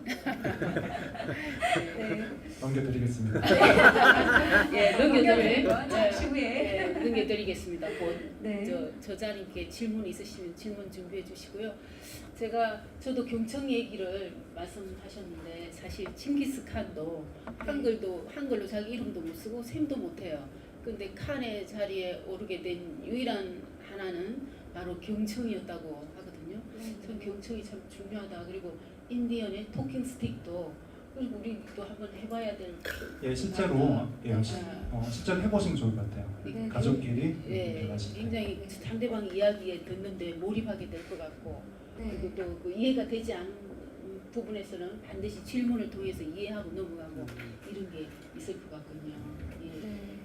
네. 넘겨드리겠습니다. 예, 넘겨드릴 잠시 후에. 예, 넘겨드리겠습니다. 곧 네. 저자님께 질문 있으시면 질문 준비해 주시고요. 저도 경청 얘기를 말씀하셨는데 사실 칭기스칸도 한글로 자기 이름도 못 쓰고 셈도 못 해요. 근데 칸의 자리에 오르게 된 유일한 하나는 바로 경청이었다고 하거든요. 전 경청이 참 중요하다. 그리고 인디언의 토킹 스틱도 그리고 우리도 한번 해봐야 될. 예, 실제로 실제로 해보시면 좋을 것 같아요. 네. 가족끼리 예, 이렇게 마실 때. 굉장히 상대방 이야기에 듣는데 몰입하게 될 것 같고 네. 그리고 또 그 이해가 되지 않은 부분에서는 반드시 질문을 통해서 이해하고 넘어가고 이런 게 있을 것 같군요. 예. 네.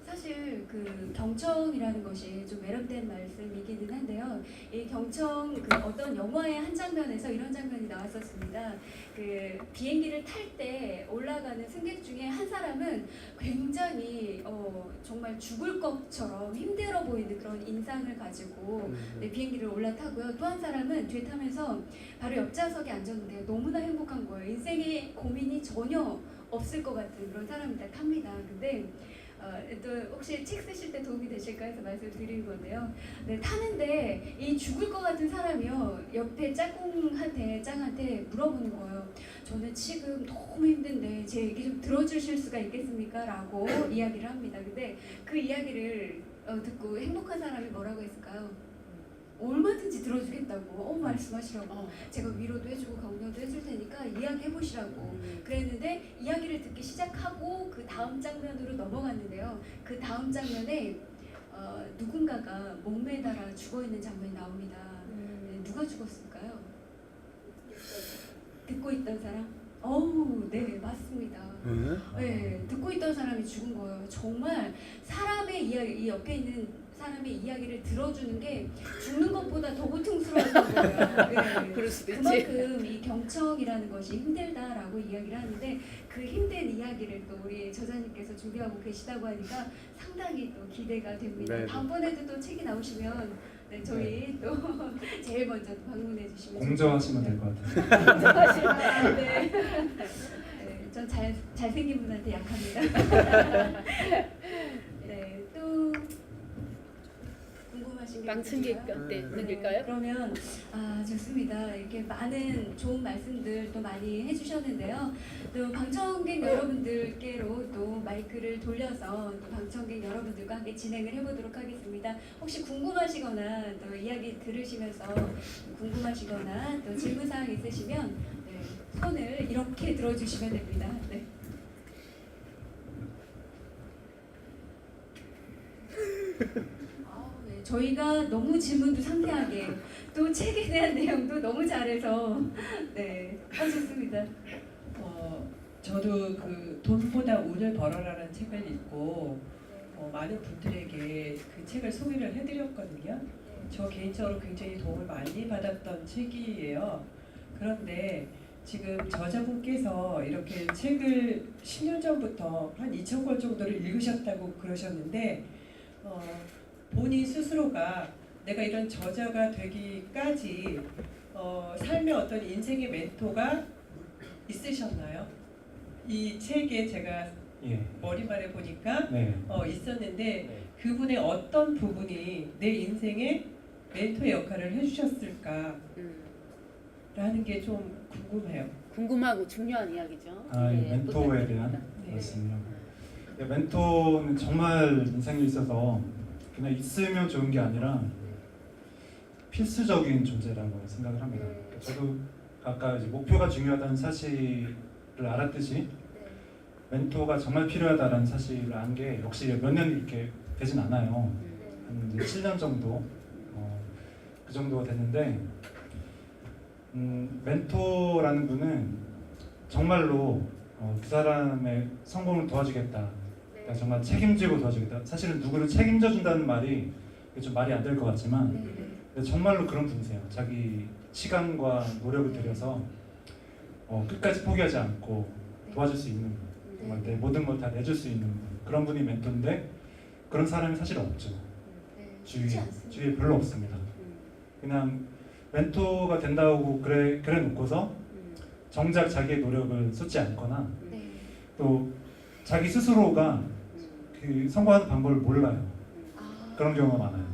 사실 그 경청이라는 것이 좀 매력된 말씀이기는 한데요. 이 경청 그 어떤 영화의 한 장면에서 이런 장면이 나왔었습니다. 그 비행기를 탈 때 올라가는 승객 중에 한 사람은 굉장히 정말 죽을 것처럼 힘들어 보이는 그런 인상을 가지고 비행기를 올라타고요. 또 한 사람은 뒤에 타면서 바로 옆좌석에 앉았는데요. 너무나 행복한 거예요. 인생에 고민이 전혀 없을 것 같은 그런 사람이 탑니다. 근데 또 혹시 책 쓰실 때 도움이 되실까 해서 말씀을 드리는 건데요. 네, 타는데 이 죽을 것 같은 사람이요. 옆에 짱한테 물어보는 거예요. 저는 지금 너무 힘든데 제 얘기 좀 들어주실 수가 있겠습니까? 라고 이야기를 합니다. 근데 그 이야기를 듣고 행복한 사람이 뭐라고 했을까요? 얼마든지 들어주겠다고 말씀하시라고 제가 위로도 해주고 격려도 해줄 테니까 이야기해보시라고 그랬는데 이야기를 듣기 시작하고 그 다음 장면으로 넘어갔는데요. 그 다음 장면에 누군가가 목매달아 죽어있는 장면이 나옵니다. 네, 누가 죽었을까요? 듣고 있던 사람? 네, 맞습니다. 네, 듣고 있던 사람이 죽은 거예요. 정말 사람의 이야기, 이 옆에 있는 사람의 이야기를 들어주는 게 죽는 것보다 더 고통스러운 거예요. 네. 그럴 수도 있지. 그만큼 이 경청이라는 것이 힘들다라고 이야기를 하는데 그 힘든 이야기를 또 우리 저자님께서 준비하고 계시다고 하니까 상당히 또 기대가 됩니다. 네. 다음번에도 또 책이 나오시면 저희 또 제일 먼저 또 방문해 주시면 공저하시면 될 것 같아요. 네. 전 잘생긴 분한테 약합니다. 네, 또 궁금하신 게 방청객 있으신가요? 때 넘길까요? 그러면 좋습니다. 이렇게 많은 좋은 말씀들 또 많이 해주셨는데요. 또 방청객 여러분들께로 또 마이크를 돌려서 또 방청객 여러분들과 함께 진행을 해보도록 하겠습니다. 혹시 궁금하시거나 또 이야기 들으시면서 궁금하시거나 또 질문사항 있으시면 손을 이렇게 들어주시면 됩니다. 네. 네. 저희가 너무 질문도 상세하게 또 책에 대한 내용도 너무 잘해서 하셨습니다. 저도 그 돈보다 운을 벌어라라는 책을 읽고 많은 분들에게 그 책을 소개를 해드렸거든요. 저 개인적으로 굉장히 도움을 많이 받았던 책이에요. 그런데 지금 저자분께서 이렇게 책을 10년 전부터 한 2,000권 정도를 읽으셨다고 그러셨는데 본인 스스로가 내가 이런 저자가 되기까지 삶의 어떤 인생의 멘토가 있으셨나요? 이 책에 제가 머리말에 보니까 있었는데 그분의 어떤 부분이 내 인생의 멘토의 역할을 해주셨을까 라는 게 좀 궁금해요. 궁금하고 중요한 이야기죠. 멘토에 대한 말씀이요. 멘토는 정말 인생에 있어서 그냥 있으면 좋은 게 아니라 필수적인 존재라고 생각을 합니다. 저도 아까 이제 목표가 중요하다는 사실을 알았듯이 멘토가 정말 필요하다는 사실을 안 게 역시 몇 년 이렇게 되진 않아요. 한 이제 7년 정도 그 정도가 됐는데 멘토라는 분은 정말로 그 사람의 성공을 도와주겠다. 그러니까 정말 책임지고 도와주겠다. 사실은 누구를 책임져 준다는 말이 좀 말이 안 될 것 같지만 근데 정말로 그런 분이세요. 자기 시간과 노력을 들여서 끝까지 포기하지 않고 도와줄 수 있는 분. 정말 내 모든 걸 다 내줄 수 있는 분. 그런 분이 멘토인데 그런 사람이 사실 없죠. 주위에 별로 없습니다. 그냥 멘토가 된다고 그래 놓고서 정작 자기의 노력을 쏟지 않거나 또 자기 스스로가 그 성공하는 방법을 몰라요. 그런 경우가 많아요.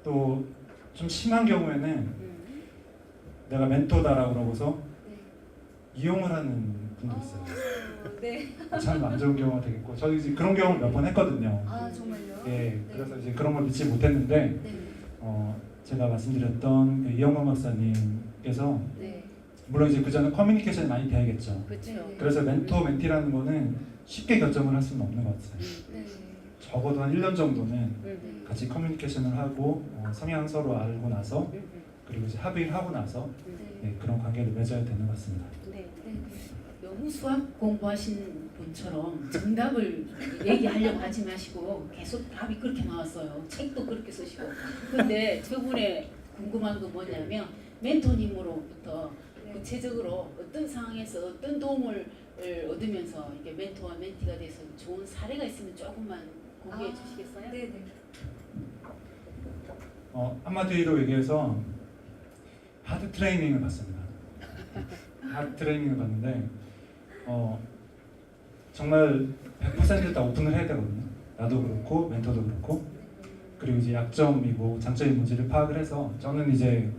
또 좀 심한 경우에는 내가 멘토다라고 그러고서 이용을 하는 분도 있어요. 참 안 좋은 경우가 되겠고 저도 이제 그런 경험을 몇 번 했거든요. 아 정말요? 예, 그래서 이제 그런 걸 믿지 못했는데 제가 말씀드렸던 그 이영만 박사님께서 물론 이제 그 전에 커뮤니케이션이 많이 돼야겠죠. 그렇죠. 그래서 멘토 멘티라는 거는 쉽게 결정을 할 수는 없는 것 같아요. 적어도 한 1년 정도는 같이 커뮤니케이션을 하고 성향 서로 알고 나서 그리고 이제 합의를 하고 나서 그런 관계를 맺어야 되는 것 같습니다. 네. 너무 수학 공부하신 분처럼 정답을 얘기하려고 하지 마시고 계속 답이 그렇게 나왔어요. 책도 그렇게 쓰시고. 근데 저분의 궁금한 건 뭐냐면 멘토님으로부터 구체적으로 어떤 상황에서 어떤 도움을 얻으면서 이게 멘토와 멘티가 돼서 좋은 사례가 있으면 조금만 공개해 주시겠어요? 네네. 한마디로 얘기해서 하드 트레이닝을 받습니다. 하드 트레이닝을 받는데 정말 100% 다 오픈을 해야 되거든요. 나도 그렇고 멘토도 그렇고 그리고 이제 약점이고 장점이 뭔지를 파악을 해서 저는 이제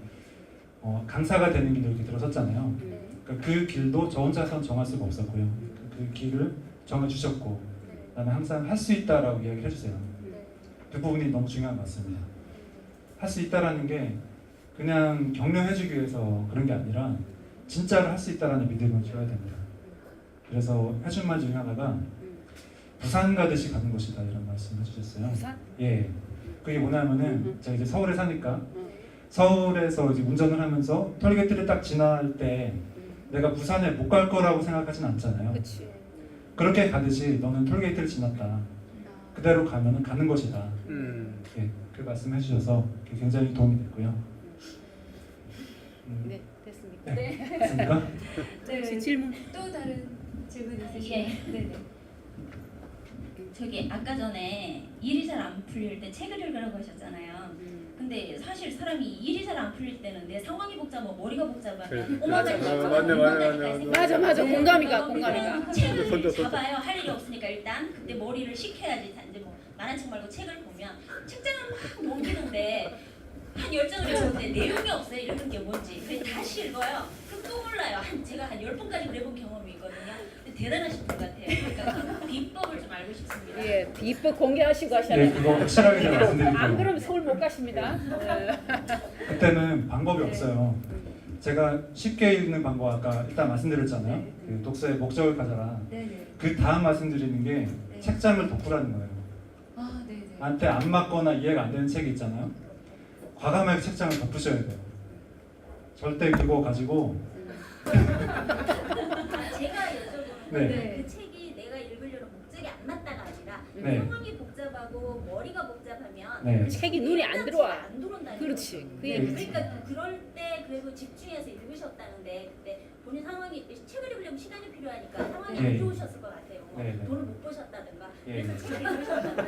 강사가 되는 길로 이렇게 들어섰잖아요. 그러니까 그 길도 저 혼자서 정할 수가 없었고요. 그 길을 정해주셨고 나는 항상 할 수 있다라고 이야기를 해주세요. 그 부분이 너무 중요한 것 같습니다. 할 수 있다라는 게 그냥 격려해주기 위해서 그런 게 아니라 진짜로 할 수 있다라는 믿음을 줘야 됩니다. 그래서 해준 말 중에 하나가 부산 가듯이 가는 것이다 이런 말씀을 해주셨어요. 부산? 예, 그게 뭐냐면은 제가 이제 서울에 사니까 서울에서 이제 운전을 하면서 톨게이트를 딱 지날 때 내가 부산에 못 갈 거라고 생각하진 않잖아요. 그렇지. 그렇게 가듯이 너는 톨게이트를 지났다. 그대로 가면은 가는 것이다. 예, 그 말씀해 주셔서 굉장히 도움이 됐고요. 네, 됐습니까? 네. 됐습니까? 혹시 질문? 또 다른 질문 예. 있으시나요? 네네. 저기 아까 전에 일이 잘 안 풀릴 때 책을 읽으라고 하셨잖아요. 근데 사실 사람이 일이 잘 안 풀릴 때는 내 상황이 복잡하고 머리가 복잡하면 그래. 오만하게 맞아. 공감이가. 책을 잡아요. 할 일이 없으니까 일단 그때 머리를 식혀야지. 이제 뭐 말한 책 말고 책을 보면 책장을 막 넘기는데 한 10장을 읽었는데 내용이 없어요. 읽은 게 뭔지. 근데 다시 읽어요. 그럼 또 몰라요. 제가 한 10번까지 그래본 경험이 있거든요. 근데 대단하신 분 같아요. 그러니까 그 비법을 좀 알고 싶습니다. 예, 비법 공개하시고 네, 하셔야 그거 확실하게 제가 안 말씀드릴게요. 그러면 서울 못 가십니다. 그때는 방법이 없어요. 제가 쉽게 읽는 방법 아까 일단 말씀드렸잖아요. 그 독서의 목적을 가져라. 네네. 그 다음 말씀드리는 게 책장을 덮으라는 거예요. 아 네네. 나한테 안 맞거나 이해가 안 되는 책이 있잖아요. 과감하게 책장을 덮으셔야 돼요. 절대 그거 가지고 제가 여쭤보는 건 네. 그 책이 내가 읽으려는 목적이 안 맞다가 아니라 네. 상황이 복잡하고 머리가 복잡하면 네. 책이 눈에 안 들어와. 안 들어온다는 그렇지. 거죠. 그 네, 얘기지. 그러니까 그럴 때 그래도 집중해서 읽으셨다는데 그때 본인 상황이 책을 읽으려면 시간이 필요하니까 상황이 네. 안 좋으셨을 것 같아요. 뭐 네, 네. 돈을 못 버셨다든가 예, 그래서 예. 책을 읽으셨다든가.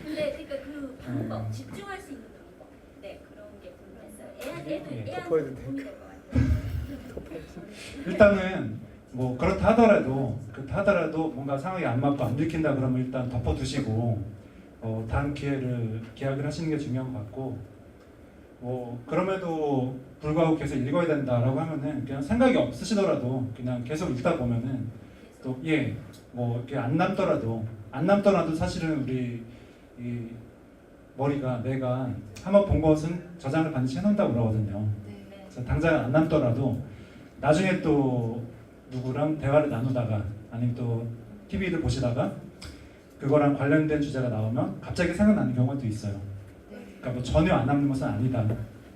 근데 그러니까 그 방법 집중할 수 있는 방법. 네 그런 게 궁금했어요. 애한테 덮어야 도움이 될 것 같아요. 일단은 뭐 그렇다 하더라도 뭔가 상황이 안 맞고 안 들킨다 그러면 일단 덮어두시고 다음 기회를 기약을 하시는 게 중요한 것 같고 뭐 그럼에도 불구하고 계속 읽어야 된다라고 하면은 그냥 생각이 없으시더라도 그냥 계속 읽다 보면은 또 뭐 이렇게 안 남더라도 사실은 우리 이 머리가 뇌가 한번 본 것은 저장을 반드시 해놓는다고 그러거든요. 네. 그래서 당장 안 남더라도 나중에 또 누구랑 대화를 나누다가 아니면 또 TV를 보시다가 그거랑 관련된 주제가 나오면 갑자기 생각나는 경우가 또 있어요. 그러니까 뭐 전혀 안 남는 것은 아니다.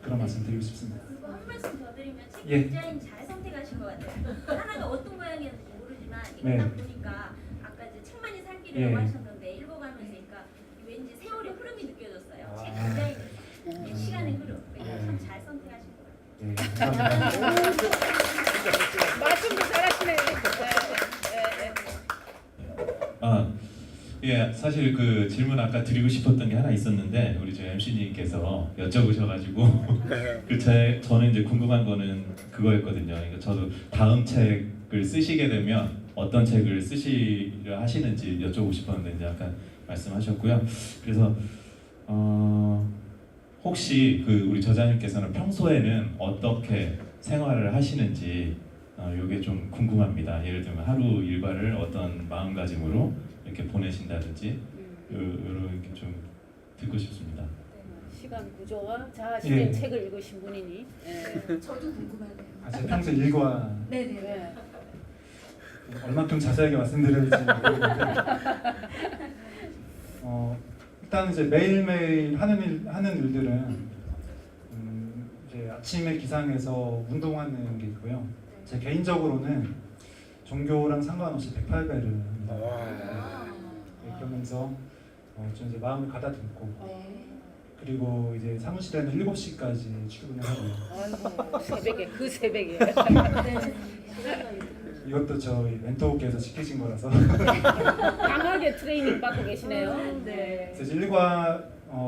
그런 말씀 드리고 싶습니다. 그리고 한 말씀 더 드리면 책 예. 디자인 잘 선택하신 것 같아요. 하나가 어떤 모양이었는지 모르지만 이거 네. 딱 보니까 아까 이제 책만이 살기라고 예. 하셨는데 읽어가면서 그러니까 왠지 세월의 흐름이 느껴졌어요. 아. 책 디자인 시간의 흐름. 그러니까 참 잘 선택하신 것 같아요. 예, 감사합니다. 말씀도 잘하시네요. 예, 사실 그 질문 아까 드리고 싶었던 게 하나 있었는데 우리 저 MC님께서 여쭤보셔가지고 저는 이제 궁금한 거는 그거였거든요. 그러니까 저도 다음 책을 쓰시게 되면 어떤 책을 쓰시려 하시는지 여쭤보고 싶었는데 이제 아까 말씀하셨고요. 그래서 혹시 그 우리 저자님께서는 평소에는 어떻게 생활을 하시는지 이게 좀 궁금합니다. 예를 들면 하루 일과를 어떤 마음가짐으로 이렇게 보내신다든지 이런 게 좀 듣고 싶습니다. 시간 구조와 자아실현 예. 책을 읽으신 분이니. 예. 저도 궁금하네요. 제 평소에 일과 네네. 네. 얼마큼 자세하게 말씀드려야 될지 모르겠는데 일단 이제 매일매일 하는 일들은 이제 아침에 기상해서 운동하는 게 있고요. 제 개인적으로는 종교랑 상관없이 108배를 합니다. 네, 그러면서 좀 이제 마음을 가다듬고 네. 그리고 이제 사무실에는 7시까지 출근을 하고요. 아이고 새벽에 그 새벽에. 네. 이것도 저희 멘토께서 시키신 거라서 강하게 트레이닝 받고 계시네요. 네. 그래서 일과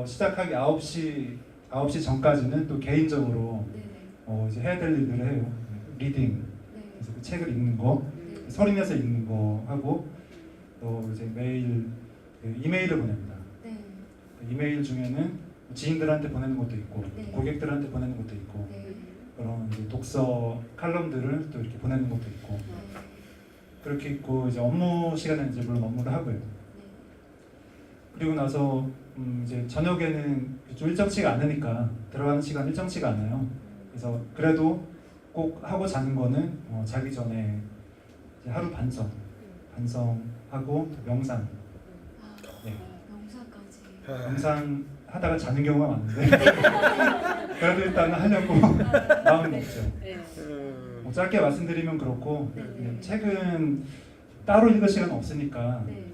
시작하기 9시 전까지는 또 개인적으로 네네. 이제 해야 될 일들을 해요. 리딩, 네. 그래서 그 책을 읽는 거, 서린에서 읽는 거 하고 또 이제 매일 그 이메일을 보냅니다. 네. 그 이메일 중에는 지인들한테 보내는 것도 있고 네. 고객들한테 보내는 것도 있고 네. 그런 이제 독서 칼럼들을 또 이렇게 보내는 것도 있고 그렇게 있고 이제 업무 시간에는 이제 물론 업무를 하고요. 그리고 나서 이제 저녁에는 좀 일정치가 않으니까 들어가는 시간 일정치가 않아요. 그래서 그래도 꼭 하고 자는 거는 자기 전에 이제 하루 반성하고 명상. 네. 명사까지. 명상 하다가 자는 경우가 많은데 그래도 일단은 하려고 마음을 먹죠. 네. 뭐 짧게 말씀드리면 그렇고 네. 책은 따로 읽을 시간 없으니까 네.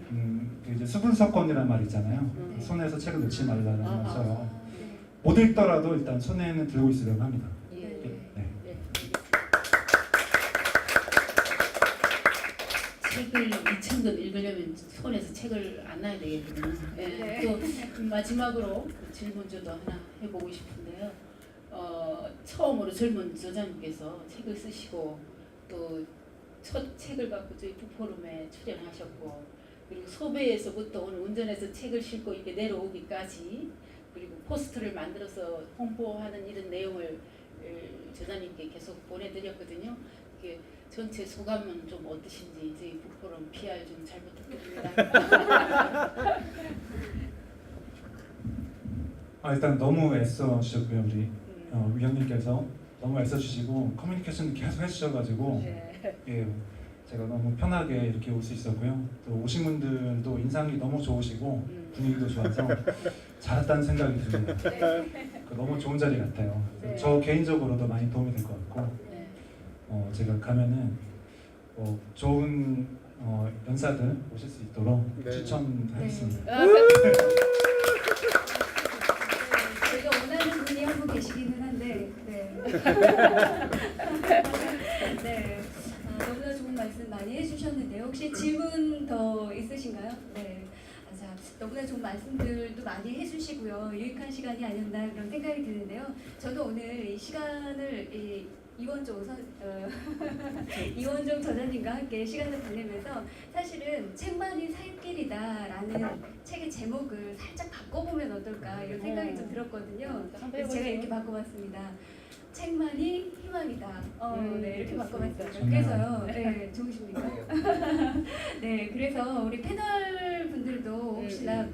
그 이제 수분석권이라는 말 있잖아요. 네. 손에서 책을 놓지 말라는 말 써요. 네. 못 읽더라도 일단 손에는 들고 있으려고 합니다. 예. 네. 책을 2,000권 읽으려면 손에서 책을 안 놔야 되겠군요. 예. 네. 또 마지막으로 질문조도 하나 해보고 싶은데요. 처음으로 젊은 저자님께서 책을 쓰시고 또 첫 책을 갖고 저희 북포럼에 출연하셨고 그리고 소배에서부터 오늘 운전해서 책을 싣고 이렇게 내려오기까지 그리고 포스터를 만들어서 홍보하는 이런 내용을 저자님께 계속 보내드렸거든요. 이게 전체 소감은 좀 어떠신지 저희 북포럼 PR 좀 잘 부탁드립니다. 일단 너무 애써 주셨고요. 우리 위원님께서 너무 애써 주시고 커뮤니케이션도 계속 해주셔가지고 네. 예, 제가 너무 편하게 이렇게 올 수 있었고요. 또 오신 분들도 인상이 너무 좋으시고 분위기도 좋아서 잘했다는 생각이 듭니다. 너무 좋은 자리 같아요. 네. 저 개인적으로도 많이 도움이 될 것 같고 네. 제가 가면은 좋은 연사들 오실 수 있도록 네. 추천하겠습니다. 아, 저희가 원하는 분이 한 분 계시기는 한데, 네. 네. 너무나 좋은 말씀 많이 해주셨는데요. 혹시 질문 더 있으신가요? 네. 자, 너무나 좋은 말씀들도 많이 해주시고요. 유익한 시간이 아니었나 그런 생각이 드는데요. 저도 오늘 이 시간을 이원종 저자님과 함께 시간을 보내면서 사실은 책만이 살 길이다라는 책의 제목을 살짝 바꿔보면 어떨까 이런 생각이 좀 들었거든요. 그래서 제가 이렇게 바꿔봤습니다. 책만이 희망이다. 네, 이렇게 바꿔봤어요. 그래서요. 네, 좋으십니까? 네, 그래서 우리 패널 분들도 혹시나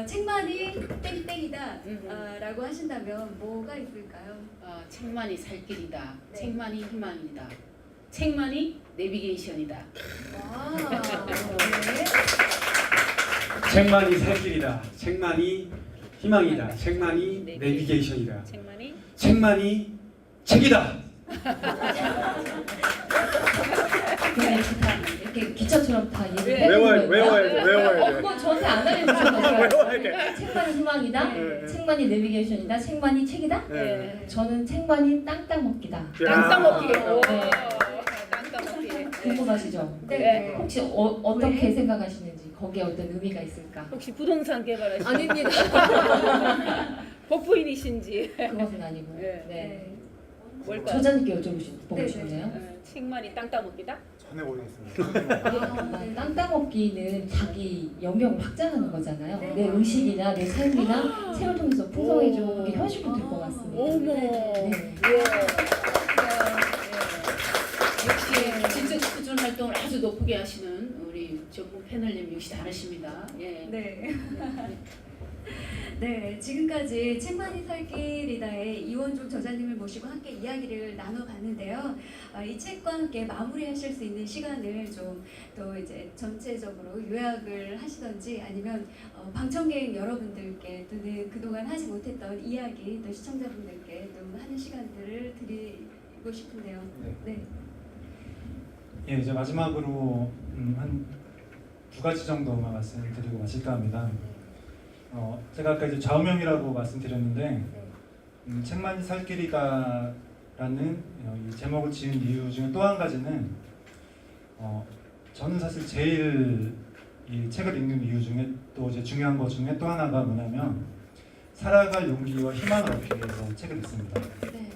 책만이 땡땡이다 라고 하신다면 뭐가 있을까요? 책만이 살 길이다. 네. 책만이 희망이다. 책만이 내비게이션이다. 와, 네. 책만이 살 길이다. 책만이 희망이다. 책만이 내비게이션이다. 책만이 책만이 책이다. 그냥 이렇게 다 이렇게 기차처럼 다 얘기해. 외워야 돼. 그건 저한테 안 알려주신 거예요. 외워야 돼. 책만이 희망이다. 네. 책만이 내비게이션이다. 책만이 책이다. 네. 저는 책만이 땅땅 먹기다. 땅땅 먹기. 네. 오, 땅땅 먹기. 궁금하시죠? 네. 혹시 어떻게 생각하시는지 거기에 어떤 의미가 있을까? 혹시 부동산 개발하시 아닙니다. 법부인이신지. 그것은 아니고. 네. 네. 뭘까요? 저자님께 여쭤보고 싶네요. 책만이 땅땅 먹기다. 전해 보겠습니다. 땅땅 먹기는 자기 영역을 확장하는 거잖아요. 네. 내 의식이나 내 삶이나 책을 통해서 풍성해지고 그게 현실로 될 것 같습니다. 어머. 네. 역시 지적 수준 활동을 아주 높게 하시는 우리 전문 패널님 역시 다르십니다. 예. 네. 네, 지금까지 책만이 살 길이다의 이원종 저자님을 모시고 함께 이야기를 나눠봤는데요. 이 책과 함께 마무리하실 수 있는 시간을 좀 또 이제 전체적으로 요약을 하시던지 아니면 방청객 여러분들께 또는 그동안 하지 못했던 이야기 또 시청자분들께 좀 하는 시간들을 드리고 싶은데요. 네. 예, 이제 마지막으로 한 두 가지 정도만 말씀드리고 마칠까 합니다. 제가 아까 이제 좌우명이라고 말씀드렸는데 책만이 살 길이다라는 이 제목을 지은 이유 중에 또 한 가지는 저는 사실 제일 이 책을 읽는 이유 중에 또 이제 중요한 것 중에 또 하나가 뭐냐면 살아갈 용기와 희망을 얻기 위해서 책을 읽습니다. 네.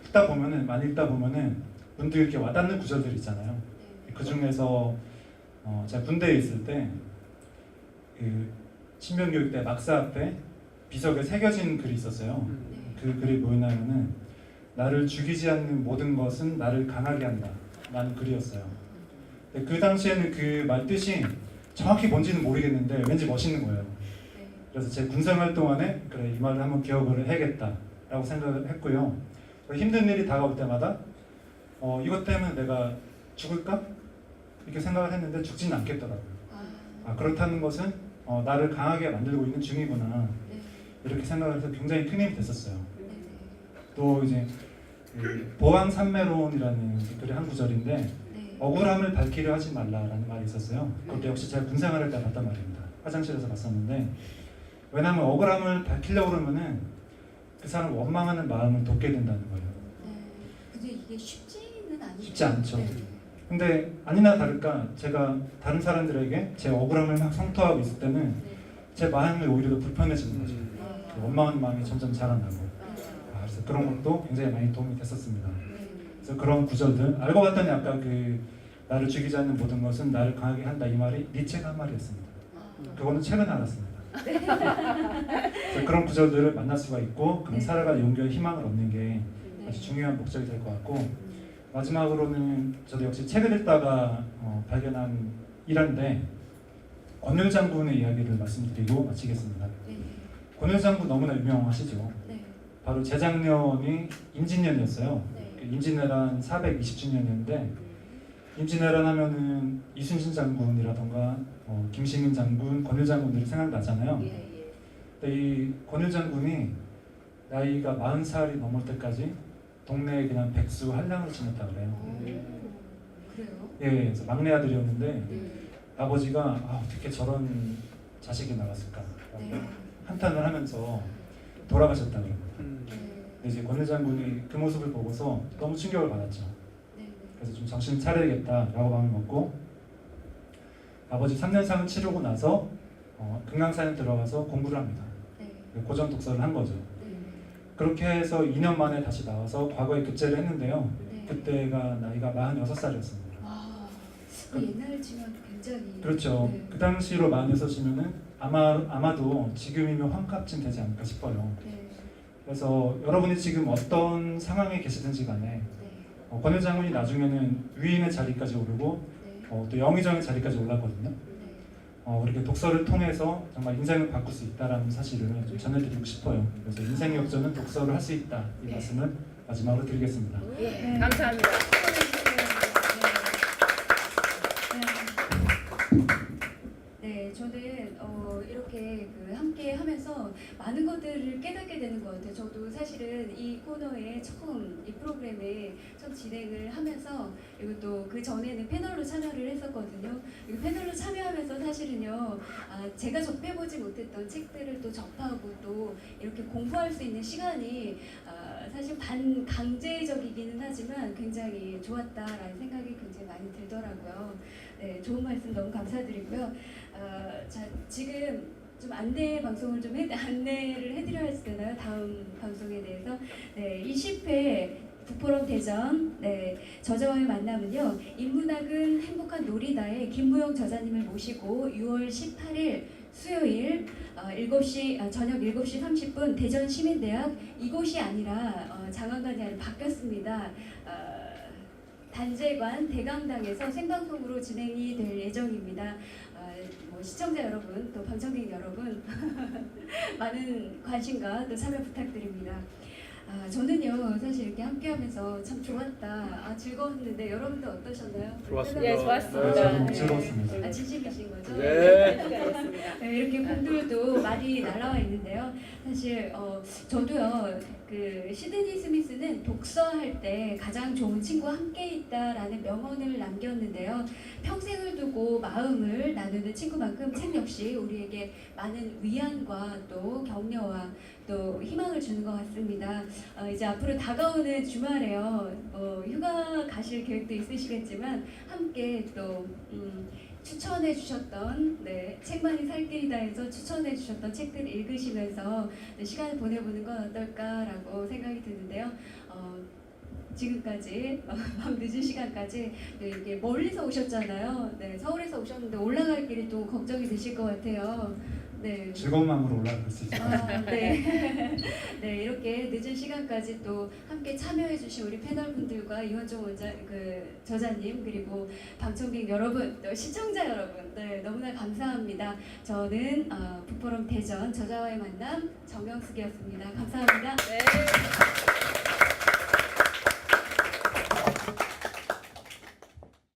읽다 보면은 많이 읽다 보면은 문득 이렇게 와닿는 구절들 있잖아요. 그 중에서 제가 군대에 있을 때 그 신병교육 때 막사 앞에 비석에 새겨진 글이 있었어요. 그 글이 뭐였냐면은 나를 죽이지 않는 모든 것은 나를 강하게 한다 라는 글이었어요. 근데 그 당시에는 그 말 뜻이 정확히 뭔지는 모르겠는데 왠지 멋있는 거예요. 그래서 제 군생활 동안에 그래 이 말을 한번 기억을 해야겠다라고 생각을 했고요. 힘든 일이 다가올 때마다 이것 때문에 내가 죽을까? 이렇게 생각을 했는데 죽지는 않겠더라고요. 그렇다는 것은 나를 강하게 만들고 있는 중이구나 이렇게 생각을 해서 굉장히 큰 힘이 됐었어요. 또 이제 그 보왕산매론이라는 글의 한 구절인데 억울함을 밝히려 하지 말라라는 말이 있었어요. 그것도 역시 제가 군생활할 때 봤단 말입니다. 화장실에서 봤었는데 왜냐하면 억울함을 밝히려고 그러면은 그 사람 원망하는 마음을 돋게 된다는 거예요. 근데 이게 쉽지는 않죠. 쉽지 않죠. 근데 아니나 다를까 제가 다른 사람들에게 제 억울함을 막 성토하고 있을 때는 제 마음이 오히려 더 불편해지는 거죠. 원망하는 마음이 점점 자라나고 그래서 그런 것도 굉장히 많이 도움이 됐었습니다. 그래서 그런 구절들 알고 봤더니 아까 그 나를 죽이지 않는 모든 것은 나를 강하게 한다 이 말이 니체가 한 말이었습니다. 그거는 최근에 알았습니다. 그래서 그런 구절들을 만날 수가 있고 그럼 살아갈 용기와 희망을 얻는 게 아주 중요한 목적이 될 것 같고 마지막으로는 저도 역시 책을 읽다가 발견한 일화인데 권율 장군의 이야기를 말씀드리고 마치겠습니다. 권율 장군 너무나 유명하시죠. 바로 재작년이 임진년이었어요. 임진왜란 420주년이었는데 임진왜란 하면은 이순신 장군이라던가 김시민 장군, 권율 장군들이 생각나잖아요. 근데 이 권율 장군이 나이가 40살이 넘을 때까지 동네에 그냥 백수 한량을 지냈다 그래요. 그래요? 예, 그래서 막내 아들이었는데 아버지가 어떻게 저런 자식이 나왔을까 한탄을 하면서 돌아가셨다 그럽니다. 근데 이제 권율 장군이 그 모습을 보고서 너무 충격을 받았죠. 그래서 좀 정신 차려야겠다라고 마음을 먹고 아버지 3년상을 치르고 나서 금강산에 들어가서 공부를 합니다. 고전 독서를 한 거죠. 그렇게 해서 2년 만에 다시 나와서 과거에 급제를 했는데요. 그때가 나이가 46살이었습니다. 그 옛날 치면 굉장히 그렇죠. 그 당시로 46이면은 아마도 지금이면 환갑쯤 되지 않을까 싶어요. 그래서 여러분이 지금 어떤 상황에 계시든지 간에 권율 장군이 나중에는 위인의 자리까지 오르고 또 영의정의 자리까지 올랐거든요. 그렇게 독서를 통해서 정말 인생을 바꿀 수 있다라는 사실을 좀 전해드리고 싶어요. 그래서 인생의 역전은 독서를 할 수 있다 이 말씀을 마지막으로 드리겠습니다. 예, 감사합니다. 네, 저는 이렇게 함께 하면서 많은 것들을 깨닫게 되는 것 같아요. 저도 사실은 이 코너에 이 프로그램에 처음 진행을 하면서 이것도 그 전에는 패널로 참여를 했었거든요. 이 패널로 참여하면서 사실은요, 제가 접해보지 못했던 책들을 또 접하고 또 이렇게 공부할 수 있는 시간이 사실 반강제적이기는 하지만 굉장히 좋았다라는 생각이 굉장히 많이 들더라고요. 네, 좋은 말씀 너무 감사드리고요. 자, 지금 좀 안내를 해드려야 되나요? 다음 방송에 대해서. 네, 20회 북포럼 대전 저자와의 만남은요, 인문학은 행복한 놀이다의 김무영 저자님을 모시고 6월 18일 수요일 저녁 7시 30분 대전 시민대학 이곳이 아니라 장안관이 아니라 바뀌었습니다. 단재관 대강당에서 생방송으로 진행이 될 예정입니다. 시청자 여러분, 또 방청객 여러분 많은 관심과 또 참여 부탁드립니다. 저는요, 사실 이렇게 함께하면서 참 좋았다, 즐거웠는데 여러분들 어떠셨나요? 좋았습니다. 네, 좋았습니다. 너무 즐거웠습니다. 진심이신 거죠? 네. 네, 이렇게 분들도 많이 날라와 있는데요. 사실 저도요, 시드니 스미스는 독서할 때 가장 좋은 친구와 함께 있다라는 명언을 남겼는데요. 평생을 두고 마음을 나누는 친구만큼 책 역시 우리에게 많은 위안과 또 격려와 또 희망을 주는 것 같습니다. 이제 앞으로 다가오는 주말에요. 휴가 가실 계획도 있으시겠지만 함께 또 추천해 주셨던 책만이 살 길이다에서 추천해 주셨던 책들 읽으시면서 시간을 보내보는 건 어떨까라고 생각이 드는데요. 지금까지 밤 늦은 시간까지 이렇게 멀리서 오셨잖아요. 서울에서 오셨는데 올라갈 길이 또 걱정이 되실 것 같아요. 네. 즐거운 마음으로 올라갈 수 있습니다. 네. 네, 이렇게 늦은 시간까지 또 함께 참여해주신 우리 패널분들과 이원종 저자님, 그리고 방청객 여러분, 또 시청자 여러분, 너무나 감사합니다. 저는 북포럼 대전 저자와의 만남 정명숙이었습니다. 감사합니다. 네.